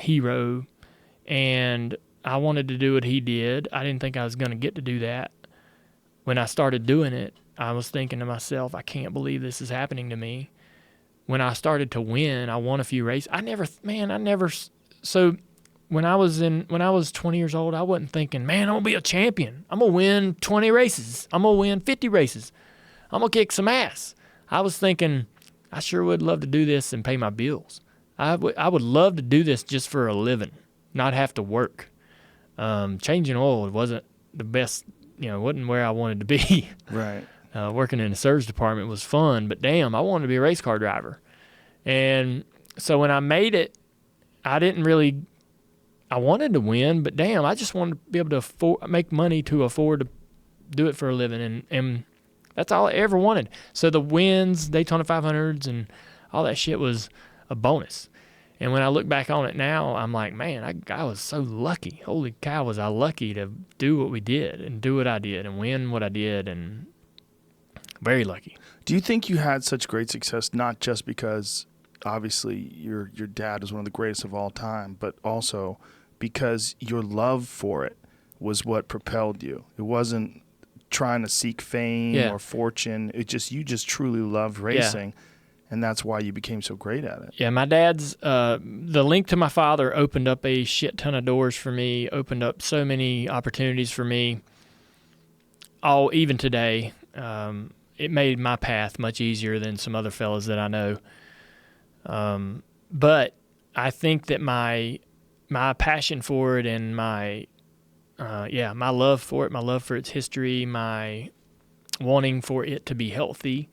S2: hero, and I wanted to do what he did. I didn't think I was going to get to do that. When I started doing it, I was thinking to myself, I can't believe this is happening to me. When I started to win, I won a few races. So when I was 20 years old, I wasn't thinking, man, I'm going to be a champion. I'm going to win 20 races. I'm going to win 50 races. I'm going to kick some ass. I was thinking, I sure would love to do this and pay my bills. I would love to do this just for a living, not have to work. Changing oil wasn't the best, wasn't where I wanted to be.
S1: Right.
S2: Working in the service department was fun, but damn, I wanted to be a race car driver. And so when I made it, I wanted to win, but damn, I just wanted to be able to make money to afford to do it for a living, and that's all I ever wanted. So the wins, Daytona 500s, and all that shit was a bonus. And when I look back on it now, I'm like, man, I was so lucky. Holy cow, was I lucky to do what we did and do what I did and win what I did, and very lucky.
S1: Do you think you had such great success not just because obviously your dad is one of the greatest of all time, but also because your love for it was what propelled you? It wasn't trying to seek fame or fortune. You just truly loved racing, and that's why you became so great at it.
S2: Yeah, my dad's the link to my father opened up a shit ton of doors for me, opened up so many opportunities for me. Even today, it made my path much easier than some other fellas that I know. But I think that my passion for it and my love for it, my love for its history, my wanting for it to be healthy,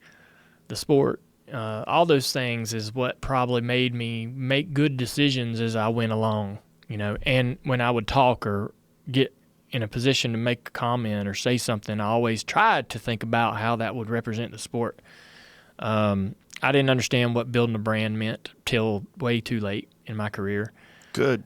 S2: the sport, all those things is what probably made me make good decisions as I went along, and when I would talk or get in a position to make a comment or say something, I always tried to think about how that would represent the sport. I didn't understand what building a brand meant till way too late in my career.
S1: Good.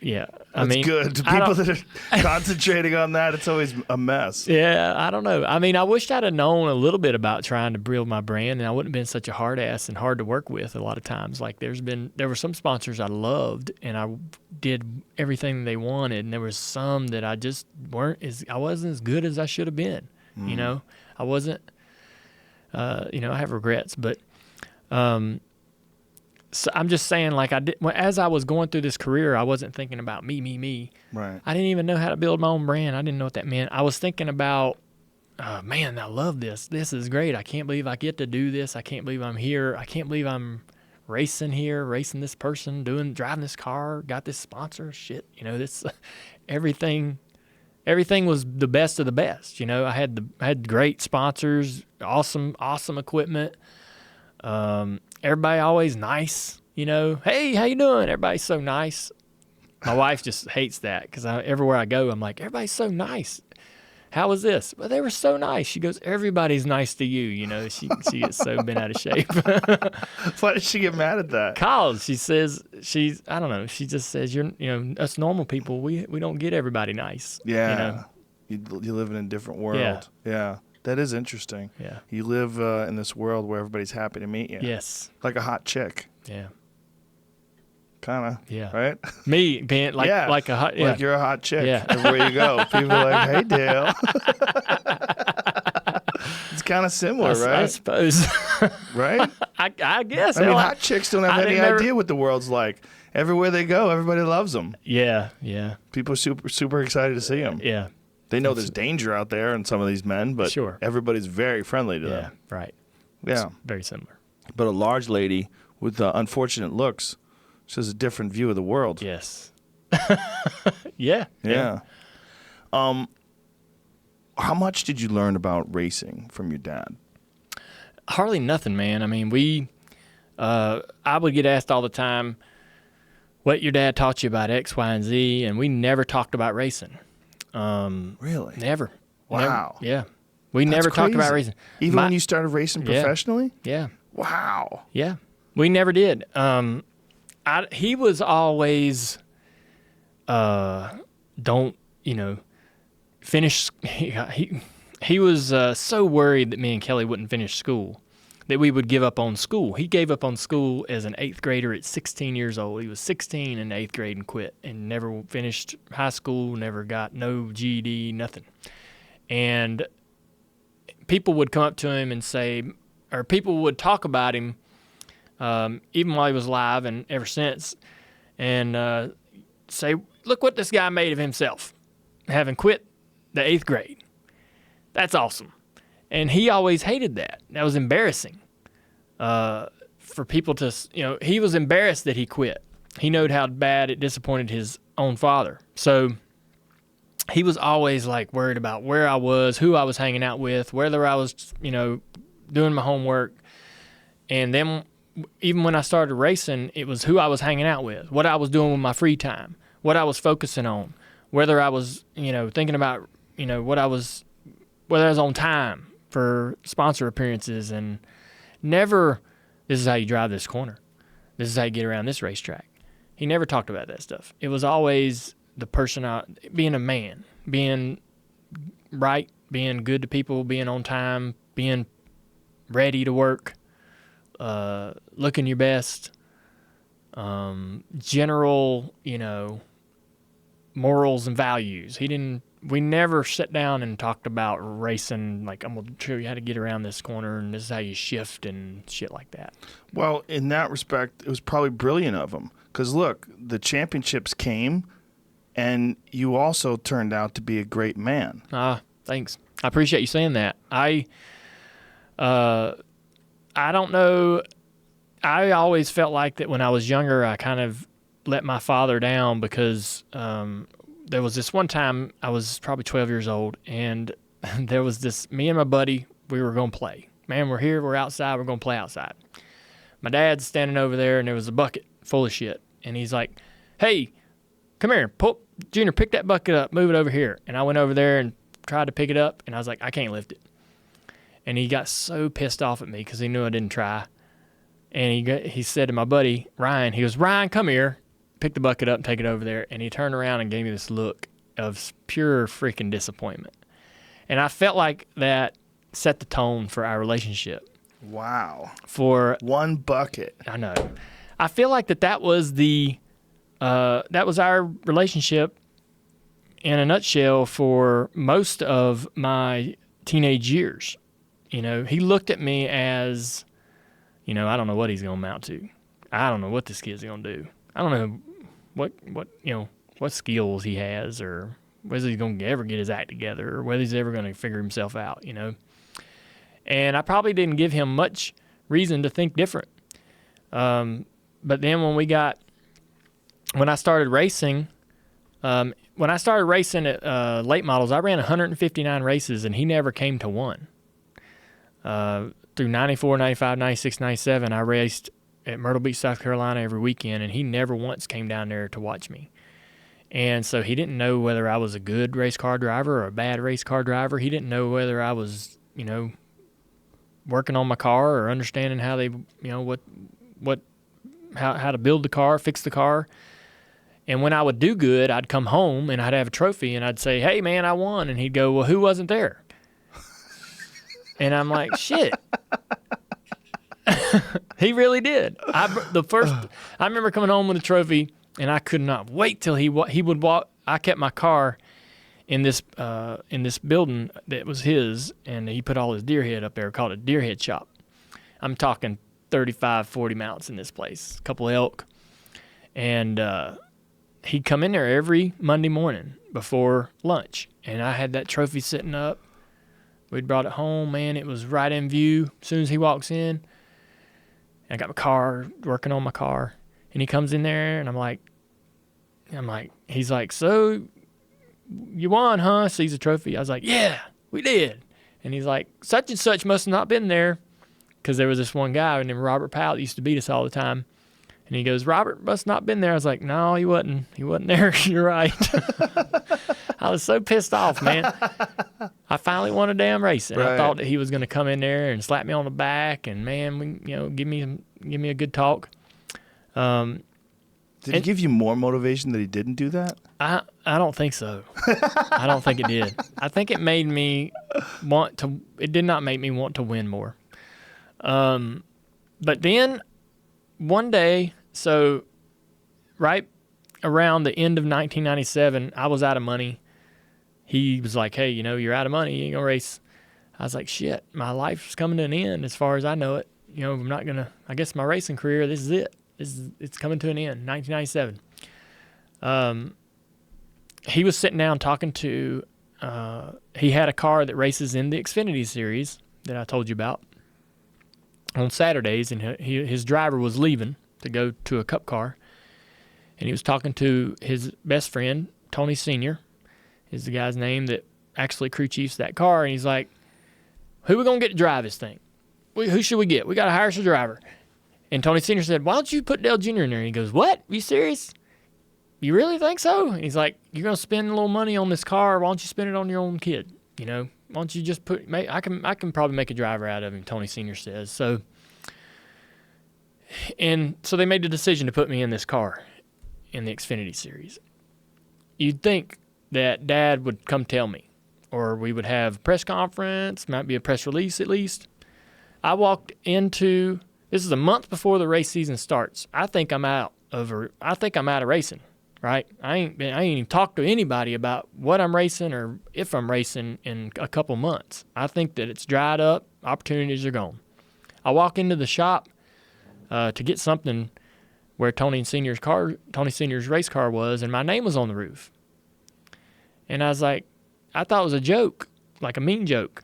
S2: Yeah.
S1: That's good. To people that are concentrating on that, it's always a mess.
S2: Yeah, I don't know. I mean, I wished I'd have known a little bit about trying to build my brand, and I wouldn't have been such a hard ass and hard to work with a lot of times. Like there were some sponsors I loved, and I did everything they wanted, and there was some that I just I wasn't as good as I should have been. I wasn't, I have regrets, but, so I'm just saying, like as I was going through this career, I wasn't thinking about me.
S1: Right.
S2: I didn't even know how to build my own brand. I didn't know what that meant. I was thinking about, man, I love this. This is great. I can't believe I get to do this. I can't believe I'm here. I can't believe I'm racing here, racing this person, driving this car, got this sponsor. Shit, this everything was the best of the best. I had great sponsors, awesome equipment. Everybody always nice, hey, how you doing? Everybody's so nice. My wife just hates that because everywhere I go, I'm like, everybody's so nice. How was this? Well, they were so nice. She goes, everybody's nice to you. She gets so bent out of shape.
S1: Why did she get mad at that?
S2: Cause she says, I don't know. She just says, us normal people, we don't get everybody nice.
S1: Yeah. You live in a different world. Yeah. That is interesting.
S2: Yeah.
S1: You live in this world where everybody's happy to meet you.
S2: Yes.
S1: Like a hot chick.
S2: Yeah.
S1: Kind of.
S2: Yeah.
S1: Right?
S2: Me being like a hot,
S1: like you're a hot chick. Yeah. Everywhere you go, people are like, hey, Dale. It's kind of similar, right?
S2: I suppose.
S1: Right?
S2: I guess.
S1: I mean, hot chicks don't have any idea what the world's like. Everywhere they go, everybody loves them.
S2: Yeah.
S1: People are super, super excited to see them.
S2: Yeah.
S1: They know there's danger out there in some of these men, but everybody's very friendly to them.
S2: Yeah, right.
S1: Yeah.
S2: It's very similar.
S1: But a large lady with unfortunate looks, she has a different view of the world.
S2: Yes. Yeah.
S1: How How much did you learn about racing from your dad?
S2: Hardly nothing, man. I mean, I would get asked all the time, what your dad taught you about X, Y, and Z, and we never talked about racing.
S1: Really?
S2: Never.
S1: Wow.
S2: Never. Yeah. We
S1: That's
S2: never talked about
S1: crazy.
S2: racing.
S1: Even when you started racing professionally?
S2: Yeah.
S1: Wow.
S2: Yeah. We never did. He was always, don't, finish. He was so worried that me and Kelly wouldn't finish school that we would give up on school. He gave up on school as an 8th grader at 16 years old. He was 16 in 8th grade and quit and never finished high school, never got no GED, nothing. And people would come up to him and say, or people would talk about him, even while he was alive and ever since, and say, look what this guy made of himself, having quit the 8th grade. That's awesome. And he always hated that. That was embarrassing for people to, he was embarrassed that he quit. He knew how bad it disappointed his own father. So he was always like worried about where I was, who I was hanging out with, whether I was, doing my homework. And then even when I started racing, it was who I was hanging out with, what I was doing with my free time, what I was focusing on, whether I was, thinking about, whether I was on time for sponsor appearances, and never, this is how you drive this corner. This is how you get around this racetrack. He never talked about that stuff. It was always the person being a man, being right, being good to people, being on time, being ready to work, looking your best, general, morals and values. We never sat down and talked about racing, like, I'm going to show you how to get around this corner, and this is how you shift and shit like that.
S1: Well, in that respect, it was probably brilliant of him. Because, look, the championships came, and you also turned out to be a great man.
S2: Thanks. I appreciate you saying that. I don't know. I always felt like that when I was younger, I kind of let my father down because there was this one time I was probably 12 years old, and there was this, me and my buddy, we were going to play. Man, we're here, we're outside, we're going to play outside. My dad's standing over there, and there was a bucket full of shit. And he's like, hey, come here, Junior, pick that bucket up, move it over here. And I went over there and tried to pick it up, and I was like, I can't lift it. And he got so pissed off at me because he knew I didn't try. And he said to my buddy, Ryan, he goes, Ryan, come here. Pick the bucket up and take it over there. And he turned around and gave me this look of pure freaking disappointment. And I felt like that set the tone for our relationship.
S1: Wow.
S2: For
S1: one bucket.
S2: I know. I feel like that was that was our relationship in a nutshell for most of my teenage years. He looked at me as, I don't know what he's going to amount to. I don't know what this kid's going to do. I don't know what skills he has, or whether he's going to ever get his act together, or whether he's ever going to figure himself out, And I probably didn't give him much reason to think different. But then when I started racing at late models, I ran 159 races, and he never came to one. Through 94, 95, 96, 97, I raced at Myrtle Beach, South Carolina every weekend, and he never once came down there to watch me. And so he didn't know whether I was a good race car driver or a bad race car driver. He didn't know whether I was, working on my car or understanding how they, how to build the car, fix the car. And when I would do good, I'd come home and I'd have a trophy and I'd say, hey, man, I won. And he'd go, well, who wasn't there? And I'm like, shit. He really did. I remember coming home with a trophy, and I could not wait till he would walk. I kept my car in this building that was his, and he put all his deer head up there, called it deer head shop. I'm talking 35, 40 mounts in this place, a couple elk. And he'd come in there every Monday morning before lunch, and I had that trophy sitting up. We'd brought it home, man. It was right in view as soon as he walks in. I got my car, working on my car, and he comes in there, and I'm like, he's like, so you won, huh? Sees the trophy. I was like, yeah. We did. And he's like, such and such must have not been there, because there was this one guy named Robert Powell that used to beat us all the time. And he goes, Robert must not been there. I was like, no, he wasn't. He wasn't there. You're right. I was so pissed off, man. I finally won a damn race, and I thought that he was going to come in there and slap me on the back, and man, give me a good talk.
S1: Did he give you more motivation that he didn't do that?
S2: I don't think so. I don't think it did. I think it made me want to. It did not make me want to win more. But then one day, so right around the end of 1997, I was out of money. He was like, hey, you're out of money. You ain't going to race. I was like, shit, my life's coming to an end as far as I know it. I'm not going to, I guess my racing career, this is it. It's coming to an end, 1997. He was sitting down talking to, he had a car that races in the Xfinity Series that I told you about on Saturdays, and his driver was leaving to go to a Cup car, and he was talking to his best friend, Tony Sr., is the guy's name that actually crew chiefs that car, and he's like, who we going to get to drive this thing? Who should we get? We got to hire us a driver. And Tony Sr. said, why don't you put Dale Jr. in there? And he goes, what? Are you serious? You really think so? And he's like, you're going to spend a little money on this car. Why don't you spend it on your own kid? Why don't you just I can probably make a driver out of him, Tony Sr. says. So they made the decision to put me in this car in the Xfinity Series. You'd think that Dad would come tell me, or we would have a press conference, might be a press release at least. I walked into, this is a month before the race season starts. I think I'm out of racing, right? I ain't even talked to anybody about what I'm racing or if I'm racing in a couple months. I think that it's dried up, opportunities are gone. I walk into the shop to get something where Tony Sr.'s race car was, and my name was on the roof. And I was like, I thought it was a joke, like a mean joke,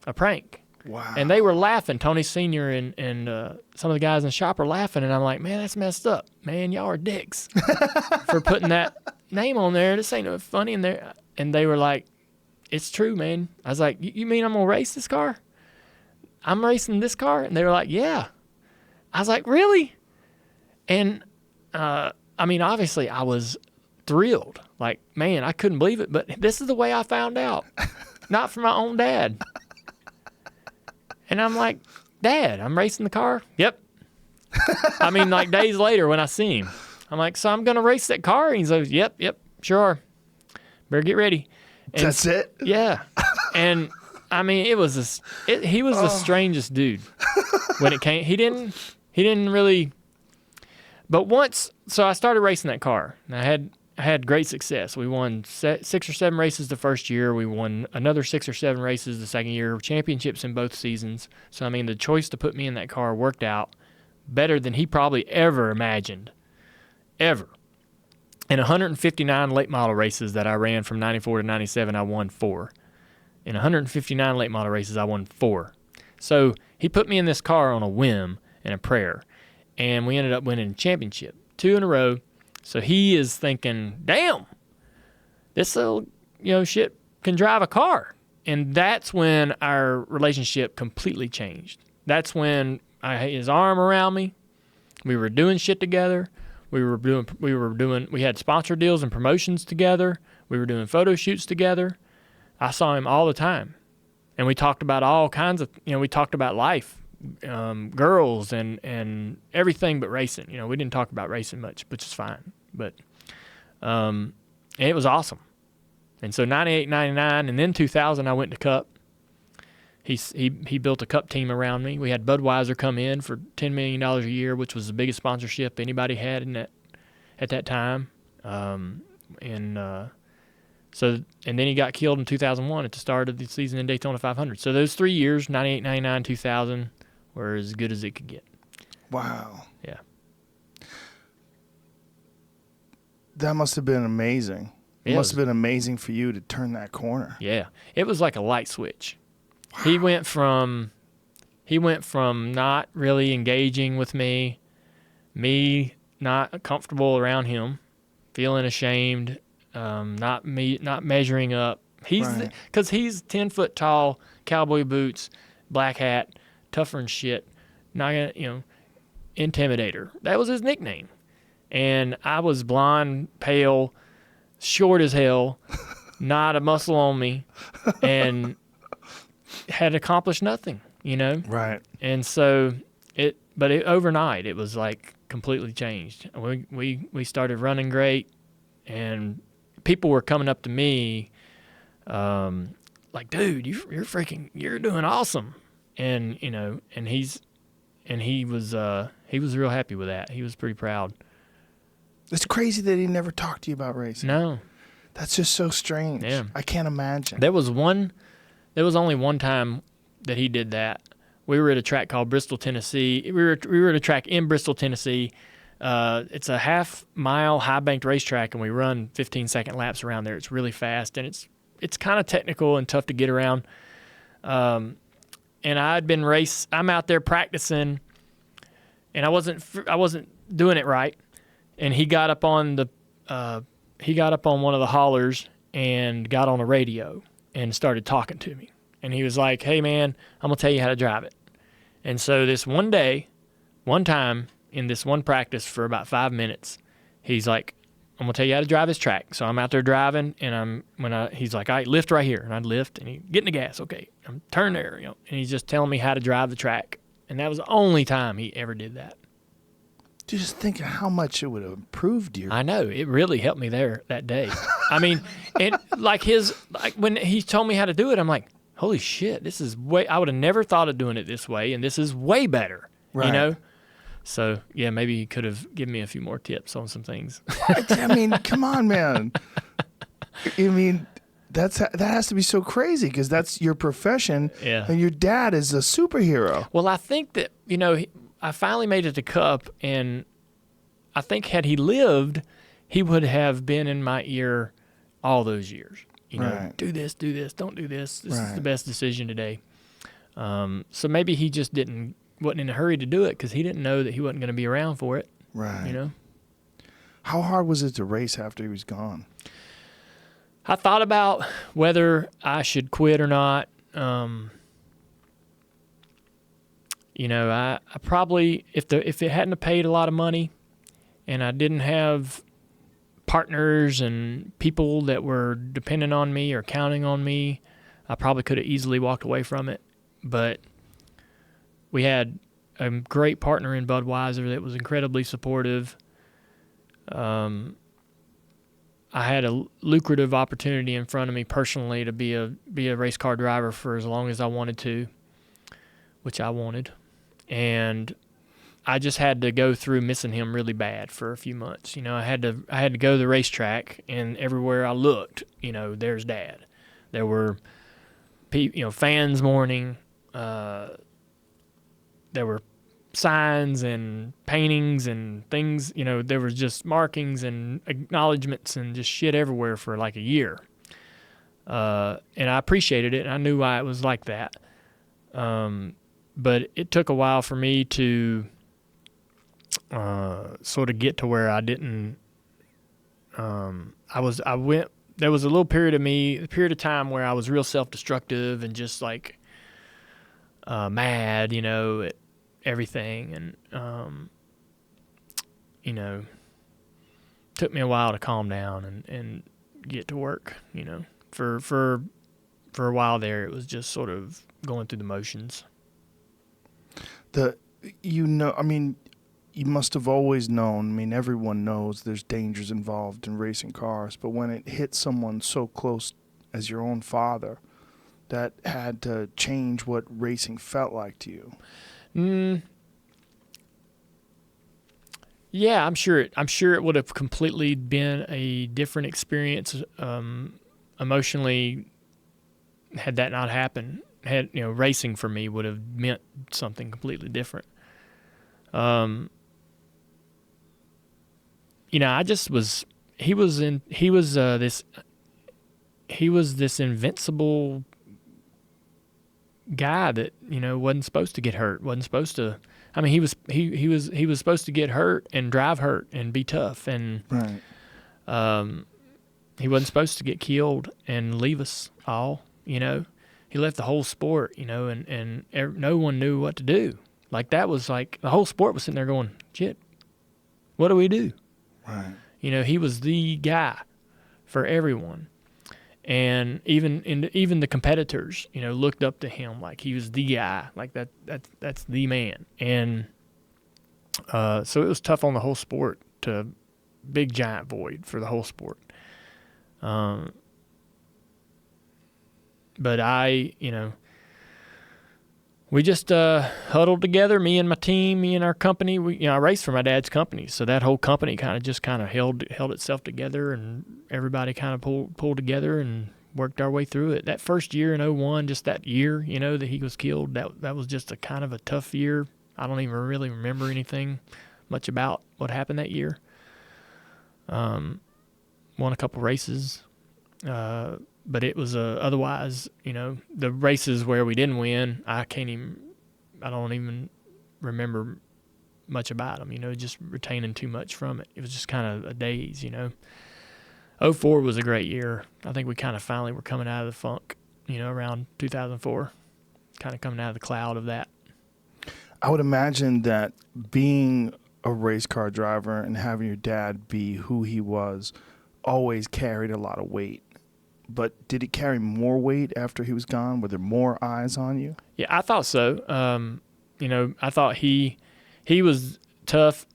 S2: a prank.
S1: Wow.
S2: And they were laughing. Tony Sr. and some of the guys in the shop are laughing, and I'm like, man, that's messed up. Man, y'all are dicks for putting that name on there. This ain't no funny. And they were like, it's true, man. I was like, you mean I'm going to race this car? I'm racing this car? And they were like, yeah. I was like, really? And, obviously I was thrilled. Like, man, I couldn't believe it, but this is the way I found out. Not from my own dad. And I'm like, Dad, I'm racing the car? Yep. Like days later when I see him, I'm like, so I'm going to race that car? And he's like, yep, sure are. Better get ready. And
S1: that's it?
S2: Yeah. And, he was the strangest dude when it came. He didn't really, but once, so I started racing that car, and I had great success. We won 6 or 7 races the first year. We won another 6 or 7 races the second year, championships in both seasons. So, the choice to put me in that car worked out better than he probably ever imagined. Ever. In 159 late model races that I ran from 94 to 97, I won 4. In 159 late model races, I won 4. So, he put me in this car on a whim and a prayer, and we ended up winning a championship, 2 in a row. So he is thinking, damn, this little, shit can drive a car. And that's when our relationship completely changed. That's when I had his arm around me. We were doing shit together. We had sponsor deals and promotions together. We were doing photo shoots together. I saw him all the time. And we talked about all kinds of, we talked about life, girls and everything but racing. We didn't talk about racing much, which is fine. But it was awesome. And so 98, 99, and then 2000, I went to Cup. He built a Cup team around me. We had Budweiser come in for $10 million a year, which was the biggest sponsorship anybody had at that time. And then he got killed in 2001 at the start of the season in Daytona 500. So those 3 years, 98, 99, 2000, were as good as it could get.
S1: Wow.
S2: Yeah.
S1: That must have been amazing. It must have been amazing for you to turn that corner.
S2: Yeah. It was like a light switch. Wow. He went from not really engaging with me not comfortable around him, feeling ashamed, not measuring up. He's because he's 10 foot tall, cowboy boots, black hat, tougher than shit. Not gonna, intimidator. That was his nickname. And I was blonde, pale, short as hell, not a muscle on me, and had accomplished nothing,
S1: Right.
S2: And so overnight it was like completely changed. We started running great, and people were coming up to me, like, dude, you're doing awesome, and he was real happy with that. He was pretty proud.
S1: It's crazy that he never talked to you about racing.
S2: No.
S1: That's just so strange.
S2: Yeah.
S1: I can't imagine.
S2: There was only one time that he did that. We were at a track called Bristol, Tennessee. We were at a track in Bristol, Tennessee. It's a half-mile high-banked racetrack, and we run 15-second laps around there. It's really fast, and it's kind of technical and tough to get around. And I'm out there practicing, and I wasn't doing it right. And he got up on one of the haulers and got on a radio and started talking to me. And he was like, "Hey man, I'm gonna tell you how to drive it." And so this one time in this one practice for about 5 minutes, he's like, "I'm gonna tell you how to drive this track." So I'm out there driving, and he's like, "All right, lift right here," and I'd lift, and he'd get in the gas. Okay, I'm turn there, and he's just telling me how to drive the track. And that was the only time he ever did that.
S1: Just think of how much it would have improved you.
S2: I know. It really helped me there that day. I mean, and when he told me how to do it, I'm like, holy shit, this is I would have never thought of doing it this way, and this is way better,
S1: Right.
S2: So, yeah, maybe he could have given me a few more tips on some things.
S1: I mean, come on, man. I mean, that has to be so crazy because that's your profession,
S2: Yeah.
S1: and your dad is a superhero.
S2: Well, I think that, I finally made it to Cup, and I think had he lived, he would have been in my ear all those years.
S1: Right.
S2: Do this, don't do this. This is
S1: Right.
S2: the best decision today. So maybe he just wasn't in a hurry to do it because he didn't know that he wasn't going to be around for it.
S1: Right. How hard was it to race after he was gone?
S2: I thought about whether I should quit or not. I probably, if it hadn't have paid a lot of money and I didn't have partners and people that were dependent on me or counting on me, I probably could have easily walked away from it. But we had a great partner in Budweiser that was incredibly supportive. I had a lucrative opportunity in front of me personally to be a race car driver for as long as I wanted to, which I wanted. And I just had to go through missing him really bad for a few months. I had to go to the racetrack, and everywhere I looked, there's Dad. There were fans mourning. There were signs and paintings and things. There was just markings and acknowledgments and just shit everywhere for like a year. And I appreciated it, and I knew why it was like that. But it took a while for me to sort of get to where I didn't. There was a little period of time where I was real self-destructive and just like mad, at everything, and took me a while to calm down and get to work. For a while there, it was just sort of going through the motions.
S1: You must have always known. Everyone knows there's dangers involved in racing cars, but when it hits someone so close as your own father, that had to change what racing felt like to you.
S2: Yeah, I'm sure it would have completely been a different experience emotionally had that not happened. Racing for me would have meant something completely different. He was this invincible guy that, wasn't supposed to get hurt, wasn't supposed to. He was supposed to get hurt and drive hurt and be tough, and
S1: Right.
S2: he wasn't supposed to get killed and leave us. all, He left the whole sport, and no one knew what to do. Like, that was like, the whole sport was sitting there going, shit, what do we do?
S1: Right.
S2: He was the guy for everyone. And even the competitors, looked up to him like he was the guy, like that's the man. And so it was tough on the whole sport, to big giant void for the whole sport. But we just huddled together, me and my team, me and our company. I raced for my dad's company, so that whole company kind of held itself together, and everybody kind of pulled together and worked our way through it. That first year in 2001, just that year, that he was killed, that was just a kind of a tough year. I don't even really remember anything much about what happened that year. Won a couple races, but it was otherwise, the races where we didn't win, I don't even remember much about them, just retaining too much from it. It was just kind of a daze, 2004 was a great year. I think we kind of finally were coming out of the funk, around 2004, kind of coming out of the cloud of that.
S1: I would imagine that being a race car driver and having your dad be who he was always carried a lot of weight. But did it carry more weight after he was gone? Were there more eyes on you?
S2: Yeah, I thought so. I thought he was tough.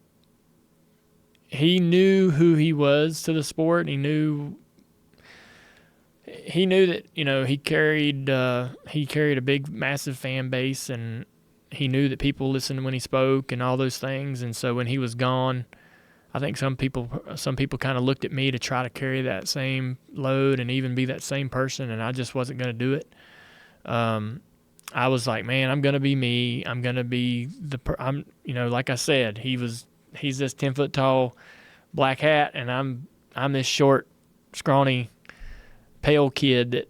S2: He knew who he was to the sport. He knew that he carried a big, massive fan base, and he knew that people listened when he spoke and all those things. And so when he was gone, I think some people kind of looked at me to try to carry that same load and even be that same person, and I just wasn't going to do it. I was like, man, I'm going to be me. I'm going to be like I said, he's this 10-foot tall black hat, and I'm this short, scrawny, pale kid that,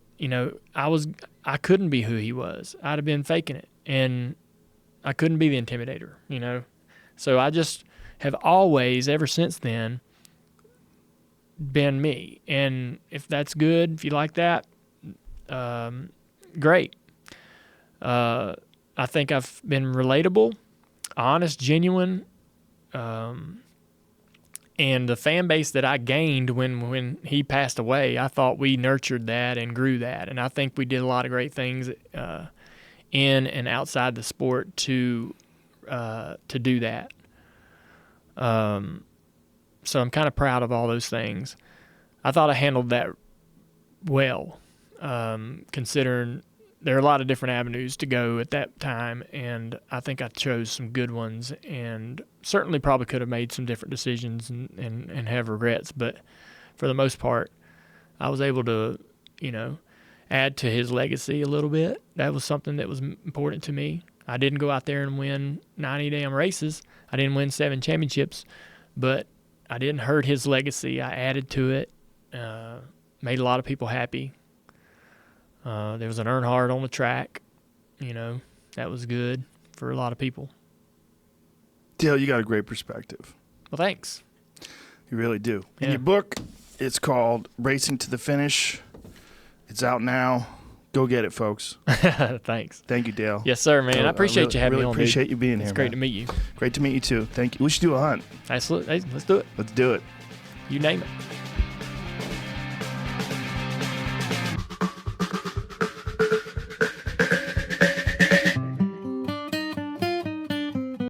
S2: I couldn't be who he was. I'd have been faking it, and I couldn't be the intimidator, So I just have always, ever since then, been me. And if that's good, if you like that, great. I think I've been relatable, honest, genuine, and the fan base that I gained when he passed away, I thought we nurtured that and grew that. And I think we did a lot of great things in and outside the sport to do that. So I'm kind of proud of all those things. I thought I handled that well, considering there are a lot of different avenues to go at that time, and I think I chose some good ones, and certainly probably could have made some different decisions and have regrets, but for the most part, I was able to, add to his legacy a little bit. That was something that was important to me. I didn't go out there and win 90 damn races. I didn't win 7 championships, but I didn't hurt his legacy. I added to it, made a lot of people happy. There was an Earnhardt on the track, that was good for a lot of people.
S1: Dale, you got a great perspective.
S2: Well, thanks.
S1: You really do.
S2: Yeah.
S1: In your book, it's called Racing to the Finish. It's out now. Go get it, folks.
S2: Thanks.
S1: Thank you, Dale.
S2: Yes, sir, man. I appreciate you having me on, dude.
S1: Appreciate you being here,
S2: It's great
S1: man.
S2: to meet you.
S1: Great to meet you, too. Thank you. We should do a hunt.
S2: Let's do it.
S1: Let's do it.
S2: You name it.